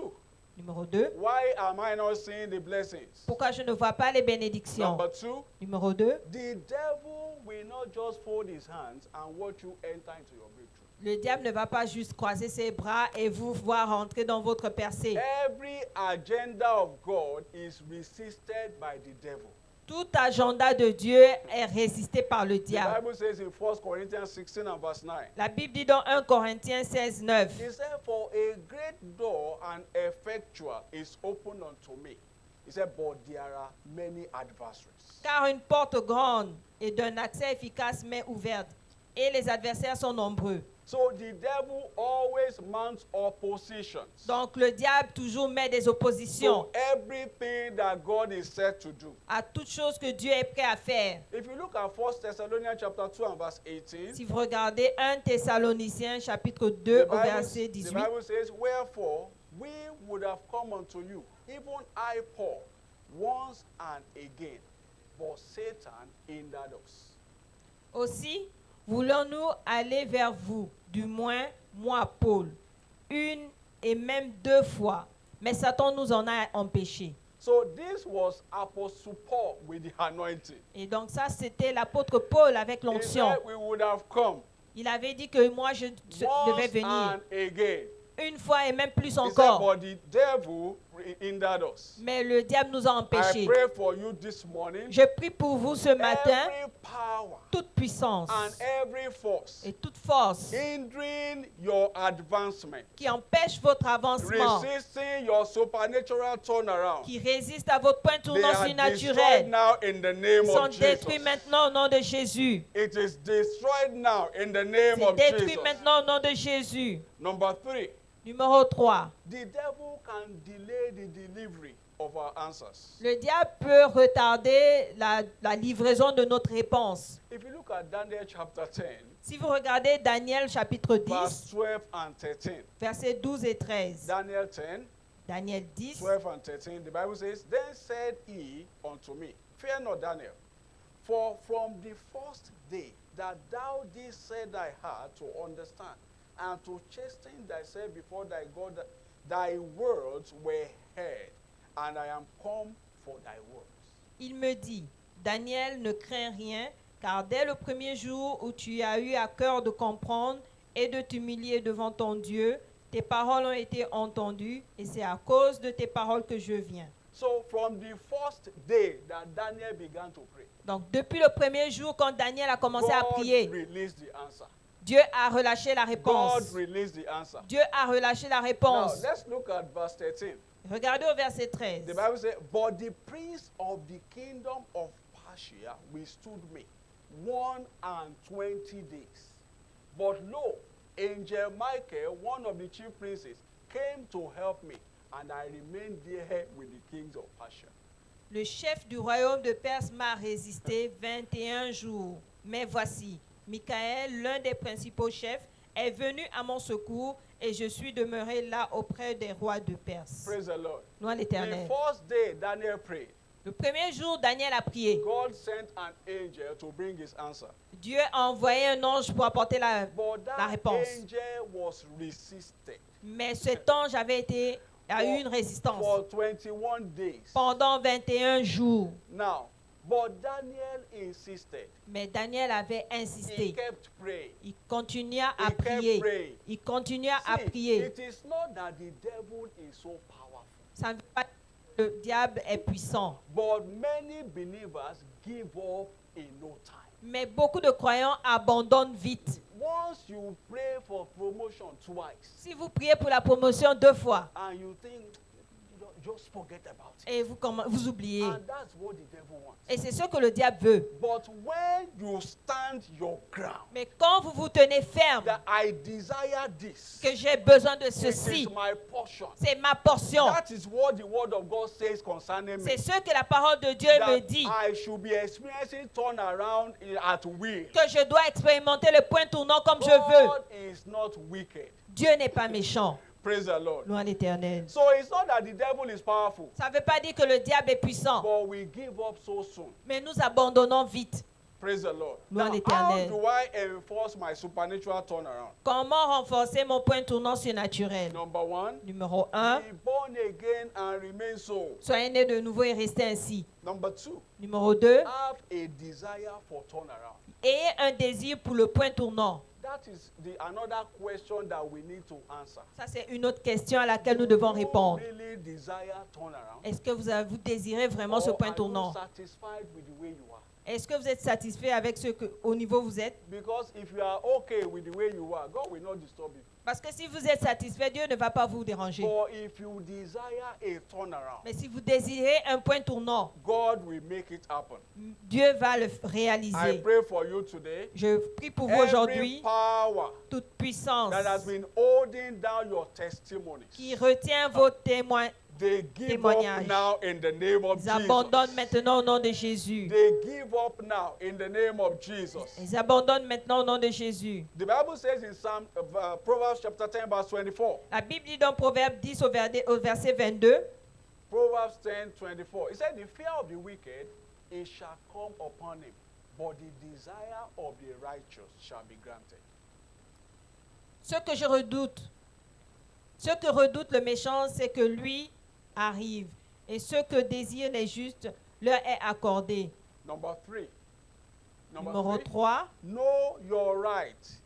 [SPEAKER 1] Numéro 2.
[SPEAKER 2] why am I not seeing the blessings?
[SPEAKER 1] Pourquoi je ne vois pas les bénédictions?
[SPEAKER 2] Number 2,
[SPEAKER 1] Numéro 2.
[SPEAKER 2] the devil will not just fold his hands and watch you enter into your breakthrough.
[SPEAKER 1] Le diable ne va pas juste croiser ses bras et vous voir rentrer dans votre percée.
[SPEAKER 2] Every agenda of God is resisted by the devil.
[SPEAKER 1] Tout agenda de Dieu est résisté par le
[SPEAKER 2] The
[SPEAKER 1] diable.
[SPEAKER 2] Bible says in 1 Corinthians 16 and verse 9,
[SPEAKER 1] La Bible dit dans 1 Corinthiens 16, 9.
[SPEAKER 2] he said, for a great door and effectual is opened unto me. He said, but there are many adversaries.
[SPEAKER 1] Car une porte grande et d'un accès efficace m'est ouverte, et les adversaires sont nombreux.
[SPEAKER 2] So the devil always mounts oppositions.
[SPEAKER 1] Donc le diable toujours met des oppositions
[SPEAKER 2] So everything that God is said to do.
[SPEAKER 1] à toute chose que Dieu est prêt à faire.
[SPEAKER 2] If you look at 1 Thessalonians chapter 2 and verse 18,
[SPEAKER 1] Si vous regardez 1 Thessaloniciens chapitre 2
[SPEAKER 2] the
[SPEAKER 1] au verset
[SPEAKER 2] the
[SPEAKER 1] 18,
[SPEAKER 2] Bible says, wherefore we would have come unto you, even I, Paul, once and again, but Satan hindered us.
[SPEAKER 1] aussi voulons-nous aller vers vous, du moins moi Paul, une et même 2 fois, mais Satan nous en a empêchés.
[SPEAKER 2] So this was Apostle Paul with the anointing.
[SPEAKER 1] Et donc ça c'était l'apôtre Paul avec
[SPEAKER 2] He
[SPEAKER 1] l'onction.
[SPEAKER 2] said we would have come
[SPEAKER 1] Il avait dit que moi je devais
[SPEAKER 2] once
[SPEAKER 1] venir
[SPEAKER 2] and again.
[SPEAKER 1] une fois et même plus
[SPEAKER 2] He said,
[SPEAKER 1] encore.
[SPEAKER 2] but the devil hindered us.
[SPEAKER 1] Mais le diable nous a
[SPEAKER 2] I
[SPEAKER 1] empêchés.
[SPEAKER 2] pray for you this morning.
[SPEAKER 1] Je prie pour vous ce matin,
[SPEAKER 2] Every power
[SPEAKER 1] toute puissance
[SPEAKER 2] and every force
[SPEAKER 1] et toute force
[SPEAKER 2] hindering your advancement,
[SPEAKER 1] qui empêche votre avancement,
[SPEAKER 2] resisting your supernatural turnaround,
[SPEAKER 1] qui résiste à votre point
[SPEAKER 2] they
[SPEAKER 1] tournant
[SPEAKER 2] are destroyed
[SPEAKER 1] surnaturel,
[SPEAKER 2] now in the name
[SPEAKER 1] sont
[SPEAKER 2] of Jesus.
[SPEAKER 1] détruits maintenant au nom de Jésus.
[SPEAKER 2] It is destroyed now in the name
[SPEAKER 1] C'est
[SPEAKER 2] of
[SPEAKER 1] détruit
[SPEAKER 2] Jesus.
[SPEAKER 1] maintenant au nom de Jésus.
[SPEAKER 2] Number 3,
[SPEAKER 1] Numéro 3.
[SPEAKER 2] The devil can delay the delivery of our answers.
[SPEAKER 1] Le diable peut retarder la livraison de notre réponse.
[SPEAKER 2] If you look at Daniel chapter 10,
[SPEAKER 1] Si vous regardez Daniel chapitre 10,
[SPEAKER 2] verse 12 and 13.
[SPEAKER 1] versets 12 et 13.
[SPEAKER 2] Daniel 10,
[SPEAKER 1] Daniel 10,
[SPEAKER 2] 12 and 13, the Bible says, Then said he unto me, Fear not, Daniel, for from the first day that thou didst set thy heart to understand and to chasten thyself before thy God, thy words were heard, and I am come for thy words.
[SPEAKER 1] il me dit, Daniel, ne crains rien, car dès le premier jour où tu as eu à cœur de comprendre et de t'humilier devant ton Dieu, tes paroles ont été entendues, et c'est à cause de tes paroles que je viens.
[SPEAKER 2] So from the first day that Daniel began to pray,
[SPEAKER 1] Donc, depuis le premier jour, quand Daniel a commencé à
[SPEAKER 2] God
[SPEAKER 1] prier,
[SPEAKER 2] released the answer.
[SPEAKER 1] Dieu a relâché la
[SPEAKER 2] God
[SPEAKER 1] réponse.
[SPEAKER 2] released the answer.
[SPEAKER 1] Dieu a relâché la
[SPEAKER 2] Now,
[SPEAKER 1] réponse.
[SPEAKER 2] let's look at verse 13.
[SPEAKER 1] Regardez au verset 13.
[SPEAKER 2] The Bible says, But the prince of the kingdom of Persia withstood me 120 days. But lo, angel Michael, one of the chief princes, came to help me, and I remained there with the kings of Persia.
[SPEAKER 1] Le chef du royaume de Perse m'a résisté 21 jours. Mais voici, Michaël, l'un des principaux chefs, est venu à mon secours et je suis demeuré là auprès des rois de Perse.
[SPEAKER 2] Praise the Lord.
[SPEAKER 1] Loin
[SPEAKER 2] The
[SPEAKER 1] l'Éternel.
[SPEAKER 2] first day Daniel prayed,
[SPEAKER 1] Le premier jour, Daniel a prié.
[SPEAKER 2] God sent an angel to bring his answer.
[SPEAKER 1] Dieu a envoyé un ange pour apporter la
[SPEAKER 2] But that
[SPEAKER 1] réponse.
[SPEAKER 2] angel was resisted
[SPEAKER 1] Mais cet ange a eu une résistance
[SPEAKER 2] for 21 days.
[SPEAKER 1] pendant 21 jours.
[SPEAKER 2] Now, but Daniel insisted.
[SPEAKER 1] Mais Daniel avait
[SPEAKER 2] He
[SPEAKER 1] insisté.
[SPEAKER 2] kept praying.
[SPEAKER 1] Il continua à
[SPEAKER 2] He kept
[SPEAKER 1] prier.
[SPEAKER 2] praying.
[SPEAKER 1] Il continua à
[SPEAKER 2] See,
[SPEAKER 1] prier.
[SPEAKER 2] it is not that the devil is so powerful,
[SPEAKER 1] Ça ne veut pas dire que le diable est puissant.
[SPEAKER 2] but many believers give up in no time.
[SPEAKER 1] Mais beaucoup de croyants abandonnent vite.
[SPEAKER 2] Once you pray for promotion twice
[SPEAKER 1] Si vous priez pour la promotion 2 fois
[SPEAKER 2] and you think, just forget about it.
[SPEAKER 1] et vous oubliez.
[SPEAKER 2] And that's what the devil wants.
[SPEAKER 1] Et c'est ce que le diable veut.
[SPEAKER 2] But when you stand your ground,
[SPEAKER 1] Mais quand vous vous tenez ferme,
[SPEAKER 2] that I desire this,
[SPEAKER 1] que j'ai besoin de
[SPEAKER 2] it
[SPEAKER 1] ceci,
[SPEAKER 2] is my portion.
[SPEAKER 1] c'est ma portion.
[SPEAKER 2] That is what the word of God says concerning me.
[SPEAKER 1] C'est ce que la parole de Dieu me
[SPEAKER 2] That
[SPEAKER 1] dit.
[SPEAKER 2] I should be experiencing turnaround at will.
[SPEAKER 1] Que je dois expérimenter le point tournant comme je veux.
[SPEAKER 2] God is not wicked.
[SPEAKER 1] Dieu n'est pas méchant.
[SPEAKER 2] Praise the Lord.
[SPEAKER 1] Loin l'Éternel.
[SPEAKER 2] So it's not that the devil is powerful,
[SPEAKER 1] Ça ne veut pas dire que le diable est puissant.
[SPEAKER 2] but we give up so soon.
[SPEAKER 1] Mais nous abandonnons vite.
[SPEAKER 2] Praise the Lord.
[SPEAKER 1] Gloire
[SPEAKER 2] Now,
[SPEAKER 1] à
[SPEAKER 2] how
[SPEAKER 1] l'Éternel.
[SPEAKER 2] do I enforce my supernatural turnaround?
[SPEAKER 1] Comment renforcer mon point tournant surnaturel?
[SPEAKER 2] Number one,
[SPEAKER 1] Numéro 1.
[SPEAKER 2] be born again and remain so.
[SPEAKER 1] Soyez né de nouveau et restez ainsi.
[SPEAKER 2] Number two,
[SPEAKER 1] Numéro 2.
[SPEAKER 2] have a desire for turnaround.
[SPEAKER 1] Ayez un désir pour le point tournant.
[SPEAKER 2] That is another question that we need to answer.
[SPEAKER 1] Ça, c'est une autre question à laquelle nous devons
[SPEAKER 2] Do you
[SPEAKER 1] répondre.
[SPEAKER 2] really desire turnaround?
[SPEAKER 1] Est-ce que vous désirez vraiment ce
[SPEAKER 2] Or
[SPEAKER 1] point
[SPEAKER 2] are
[SPEAKER 1] tournant?
[SPEAKER 2] you satisfied with the way you are?
[SPEAKER 1] Est-ce que vous êtes satisfait avec au niveau où vous êtes?
[SPEAKER 2] Because if you are okay with the way you are, God will not disturb you.
[SPEAKER 1] Parce que si vous êtes satisfait, Dieu ne va pas vous déranger.
[SPEAKER 2] But if you desire a turnaround,
[SPEAKER 1] Mais si vous désirez un point tournant,
[SPEAKER 2] God will make it happen.
[SPEAKER 1] Dieu va le
[SPEAKER 2] I
[SPEAKER 1] réaliser.
[SPEAKER 2] pray for you today.
[SPEAKER 1] Je prie pour vous
[SPEAKER 2] Every
[SPEAKER 1] aujourd'hui,
[SPEAKER 2] power
[SPEAKER 1] toute puissance
[SPEAKER 2] that has been holding down your testimonies,
[SPEAKER 1] qui retient vos témoins,
[SPEAKER 2] they give
[SPEAKER 1] témoignages.
[SPEAKER 2] up now in the name of
[SPEAKER 1] ils abandonnent
[SPEAKER 2] Jesus.
[SPEAKER 1] maintenant au nom de Jésus.
[SPEAKER 2] They give up now in the name of Jesus.
[SPEAKER 1] Ils abandonnent maintenant au nom de Jésus.
[SPEAKER 2] The Bible says in Proverbs chapter 10 verse 24.
[SPEAKER 1] La Bible dit dans Proverbe 10 au verset 22,
[SPEAKER 2] Proverbs 10:24. It said, "The fear of the wicked, it shall come upon him, but the desire of the righteous shall be granted."
[SPEAKER 1] ce que redoute le méchant, c'est que lui arrive. Et ce que désirent les justes leur est accordé.
[SPEAKER 2] Number three.
[SPEAKER 1] Numéro 3,
[SPEAKER 2] Know your right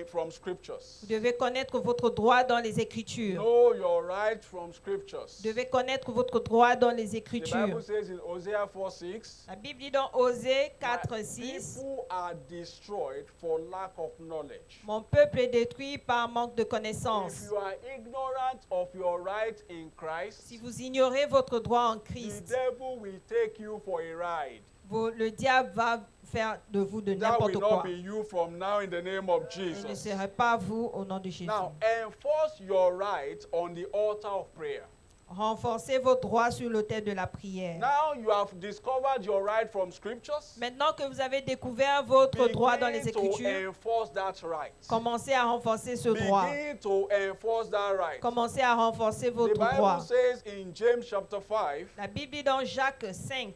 [SPEAKER 2] from scriptures.
[SPEAKER 1] vous devez connaître votre droit dans les Écritures.
[SPEAKER 2] Know your right from scriptures.
[SPEAKER 1] Vous devez connaître votre droit dans les
[SPEAKER 2] The
[SPEAKER 1] Écritures.
[SPEAKER 2] Bible says in Hosea 4:6,
[SPEAKER 1] La Bible dit dans Osée
[SPEAKER 2] "My
[SPEAKER 1] 4, 6,
[SPEAKER 2] people are destroyed for lack of knowledge."
[SPEAKER 1] mon peuple est détruit par manque de
[SPEAKER 2] If
[SPEAKER 1] connaissance.
[SPEAKER 2] you are ignorant of your right in
[SPEAKER 1] Si
[SPEAKER 2] Christ,
[SPEAKER 1] vous ignorez votre droit en
[SPEAKER 2] the
[SPEAKER 1] Christ,
[SPEAKER 2] devil will take you for a ride.
[SPEAKER 1] le diable va faire de vous de
[SPEAKER 2] That will
[SPEAKER 1] n'importe
[SPEAKER 2] not
[SPEAKER 1] quoi.
[SPEAKER 2] be you from now in the name of
[SPEAKER 1] Ce ne
[SPEAKER 2] Jesus.
[SPEAKER 1] serait pas vous au nom de Jésus.
[SPEAKER 2] Now, enforce your right on the altar of prayer.
[SPEAKER 1] Renforcez vos droits sur l'autel de la prière.
[SPEAKER 2] Now you have discovered your right from scriptures.
[SPEAKER 1] Maintenant que vous avez découvert votre droit dans les
[SPEAKER 2] Begin to
[SPEAKER 1] Écritures,
[SPEAKER 2] enforce that right.
[SPEAKER 1] commencez à renforcer ce droit.
[SPEAKER 2] Begin to enforce that right.
[SPEAKER 1] Commencez à renforcer
[SPEAKER 2] The
[SPEAKER 1] votre droit.
[SPEAKER 2] Bible says in James chapter 5,
[SPEAKER 1] La Bible dit dans Jacques 5,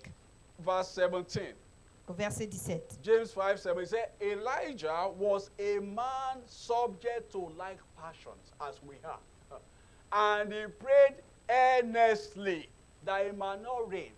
[SPEAKER 2] verse 17.
[SPEAKER 1] au verset 17.
[SPEAKER 2] James 5:7 it says, Elijah was a man subject to like passions as we are. And he prayed earnestly that it might not rain.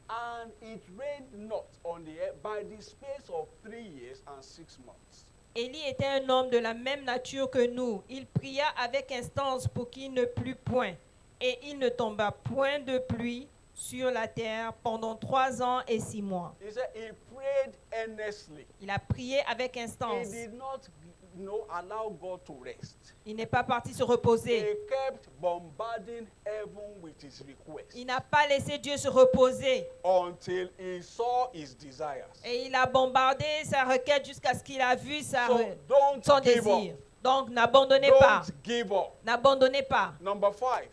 [SPEAKER 2] And it rained not on the earth by the space of 3 years and 6 months.
[SPEAKER 1] Élie était un homme de la même nature que nous. Il pria avec instance pour qu'il ne plût point. Et il ne tomba point de pluie sur la terre pendant 3 ans et 6 mois.
[SPEAKER 2] He said he prayed earnestly.
[SPEAKER 1] Il a prié avec
[SPEAKER 2] He
[SPEAKER 1] instance.
[SPEAKER 2] did not allow God to rest.
[SPEAKER 1] Il n'est pas parti se reposer.
[SPEAKER 2] He kept bombarding heaven with his requests
[SPEAKER 1] Il n'a pas laissé Dieu se reposer.
[SPEAKER 2] until he saw his desires.
[SPEAKER 1] Et il a bombardé sa requête jusqu'à ce qu'il a vu
[SPEAKER 2] So
[SPEAKER 1] son
[SPEAKER 2] don't give
[SPEAKER 1] désir.
[SPEAKER 2] up.
[SPEAKER 1] Donc n'abandonnez pas.
[SPEAKER 2] Don't give up.
[SPEAKER 1] N'abandonnez pas.
[SPEAKER 2] Number 5.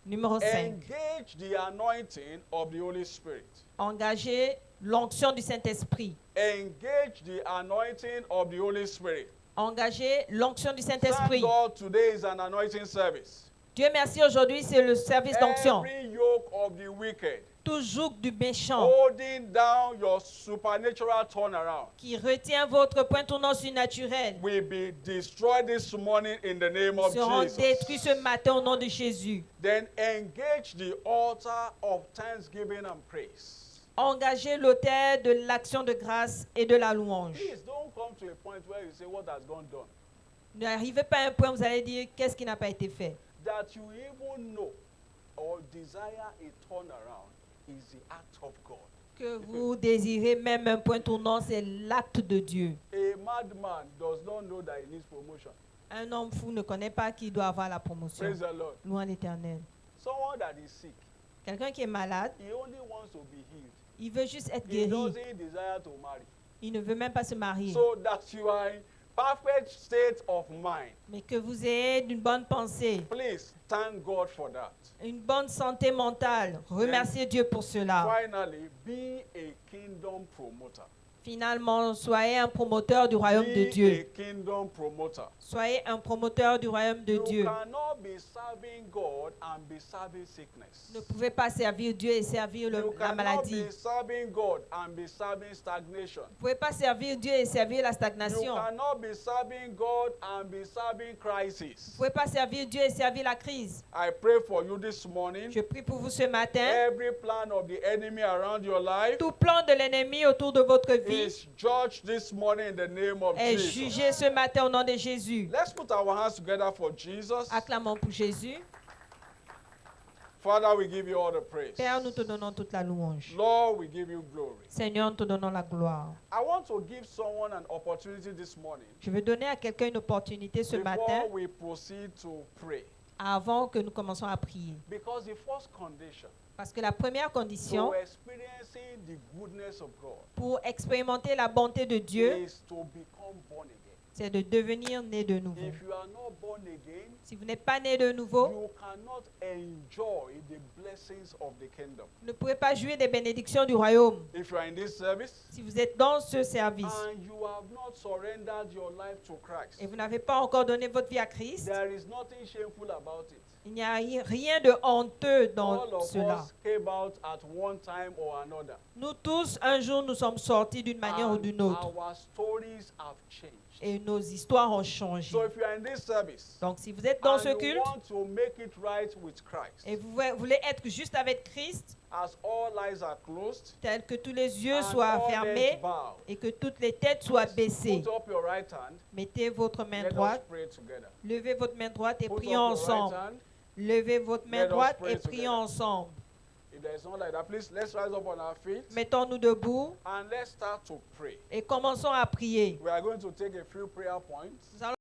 [SPEAKER 1] Numéro 5.
[SPEAKER 2] Engage the anointing of the Holy Spirit.
[SPEAKER 1] Engagez l'onction du Saint-Esprit.
[SPEAKER 2] Engage the anointing of the Holy Spirit.
[SPEAKER 1] Engagez l'onction du
[SPEAKER 2] Thank
[SPEAKER 1] Saint-Esprit.
[SPEAKER 2] God today is an anointing service.
[SPEAKER 1] Dieu merci, aujourd'hui c'est le service d'onction.
[SPEAKER 2] Every yoke of the wicked
[SPEAKER 1] Tout joug du méchant
[SPEAKER 2] holding down your supernatural turnaround
[SPEAKER 1] qui retient votre point tournant surnaturel
[SPEAKER 2] will be destroyed this morning in the name of
[SPEAKER 1] seront
[SPEAKER 2] Jesus.
[SPEAKER 1] détruits ce matin au nom de Jésus.
[SPEAKER 2] Then engage the altar of thanksgiving and praise.
[SPEAKER 1] Engagez l'autel de l'action de grâce et de la louange.
[SPEAKER 2] Please don't come to a point where you say what has gone done.
[SPEAKER 1] N'arrivez pas à un point où vous allez dire qu'est-ce qui n'a pas été fait.
[SPEAKER 2] That you even know or desire a turnaround is the act of God.
[SPEAKER 1] Que vous désirez même un point tournant, c'est l'acte de Dieu.
[SPEAKER 2] A madman does not know that he needs promotion.
[SPEAKER 1] Un homme fou ne connaît pas qu'il doit avoir la promotion.
[SPEAKER 2] Praise the Lord.
[SPEAKER 1] Louons l'Éternel.
[SPEAKER 2] Someone that is sick,
[SPEAKER 1] Quelqu'un qui est malade,
[SPEAKER 2] he only wants to be healed.
[SPEAKER 1] il veut juste être
[SPEAKER 2] He
[SPEAKER 1] guéri.
[SPEAKER 2] doesn't desire to marry.
[SPEAKER 1] Il ne veut même pas se marier.
[SPEAKER 2] So that you are in perfect state of mind.
[SPEAKER 1] Mais que vous ayez une bonne pensée,
[SPEAKER 2] Please thank God for that.
[SPEAKER 1] une bonne santé mentale. Remerciez Dieu pour cela.
[SPEAKER 2] Finally, be a kingdom promoter.
[SPEAKER 1] Finalement, soyez un promoteur du royaume de
[SPEAKER 2] Be a
[SPEAKER 1] Dieu.
[SPEAKER 2] kingdom promoter.
[SPEAKER 1] Soyez un promoteur du royaume de
[SPEAKER 2] You
[SPEAKER 1] Dieu.
[SPEAKER 2] cannot be serving God and be serving sickness.
[SPEAKER 1] Vous ne pouvez pas servir Dieu et servir
[SPEAKER 2] You
[SPEAKER 1] la
[SPEAKER 2] cannot
[SPEAKER 1] maladie.
[SPEAKER 2] be serving God and be serving stagnation.
[SPEAKER 1] Vous ne pouvez pas servir Dieu et servir la
[SPEAKER 2] You
[SPEAKER 1] stagnation. Vous
[SPEAKER 2] cannot be serving God and be serving crisis.
[SPEAKER 1] ne pouvez pas servir Dieu et servir la crise.
[SPEAKER 2] I pray for you this morning.
[SPEAKER 1] Je prie pour vous ce matin.
[SPEAKER 2] Every plan of the enemy around your life
[SPEAKER 1] Tout plan de l'ennemi autour de votre vie
[SPEAKER 2] is judged this morning in the name of
[SPEAKER 1] est
[SPEAKER 2] Jesus.
[SPEAKER 1] jugé ce matin au nom de Jésus.
[SPEAKER 2] Let's put our hands together for Jesus.
[SPEAKER 1] Acclamons pour Jésus.
[SPEAKER 2] Father, we give you all the praise.
[SPEAKER 1] Père, nous te donnons toute la louange.
[SPEAKER 2] Lord, we give you glory.
[SPEAKER 1] Seigneur, nous te donnons la gloire.
[SPEAKER 2] I want to give someone an opportunity this morning
[SPEAKER 1] Je veux donner à quelqu'un une opportunité ce matin
[SPEAKER 2] before we proceed to pray.
[SPEAKER 1] avant que nous commençons à prier.
[SPEAKER 2] Because the first condition
[SPEAKER 1] Parce que la première condition
[SPEAKER 2] to experiencing the goodness of God
[SPEAKER 1] pour expérimenter la bonté de Dieu,
[SPEAKER 2] is to become born again.
[SPEAKER 1] c'est de devenir né de nouveau.
[SPEAKER 2] If you are not born again,
[SPEAKER 1] Si vous n'êtes pas né de nouveau,
[SPEAKER 2] you cannot enjoy the blessings of the kingdom.
[SPEAKER 1] vous ne pouvez pas jouir des bénédictions du royaume.
[SPEAKER 2] If you are in this service
[SPEAKER 1] Si vous êtes dans ce service
[SPEAKER 2] and you have not surrendered your life to Christ,
[SPEAKER 1] et vous n'avez pas encore donné votre vie à Christ,
[SPEAKER 2] there is nothing shameful about it.
[SPEAKER 1] il n'y a rien de honteux
[SPEAKER 2] All
[SPEAKER 1] dans
[SPEAKER 2] of
[SPEAKER 1] cela.
[SPEAKER 2] us came out at one time or another.
[SPEAKER 1] Nous tous, un jour, nous sommes sortis d'une manière ou
[SPEAKER 2] And
[SPEAKER 1] d'une autre.
[SPEAKER 2] our stories have changed.
[SPEAKER 1] Et nos histoires ont changé.
[SPEAKER 2] So if you are in this service
[SPEAKER 1] Donc, si vous êtes dans ce
[SPEAKER 2] and you
[SPEAKER 1] culte
[SPEAKER 2] want to make it right with Christ,
[SPEAKER 1] et vous voulez être juste avec Christ,
[SPEAKER 2] as all eyes are closed
[SPEAKER 1] tel que tous les yeux
[SPEAKER 2] and
[SPEAKER 1] soient
[SPEAKER 2] all
[SPEAKER 1] fermés
[SPEAKER 2] heads bowed,
[SPEAKER 1] et que toutes les têtes soient baissées,
[SPEAKER 2] put up your right hand.
[SPEAKER 1] mettez votre main
[SPEAKER 2] Let us
[SPEAKER 1] droite,
[SPEAKER 2] pray together.
[SPEAKER 1] levez votre main droite et
[SPEAKER 2] Put up
[SPEAKER 1] prions
[SPEAKER 2] your
[SPEAKER 1] ensemble.
[SPEAKER 2] right hand.
[SPEAKER 1] Levez votre main
[SPEAKER 2] Let us
[SPEAKER 1] droite
[SPEAKER 2] pray
[SPEAKER 1] et prions
[SPEAKER 2] together.
[SPEAKER 1] ensemble.
[SPEAKER 2] If there is one like that, please let's rise up on our feet
[SPEAKER 1] Mettons-nous debout
[SPEAKER 2] and let's start to pray.
[SPEAKER 1] et commençons à prier.
[SPEAKER 2] We are going to take a few prayer points.
[SPEAKER 1] Nous allons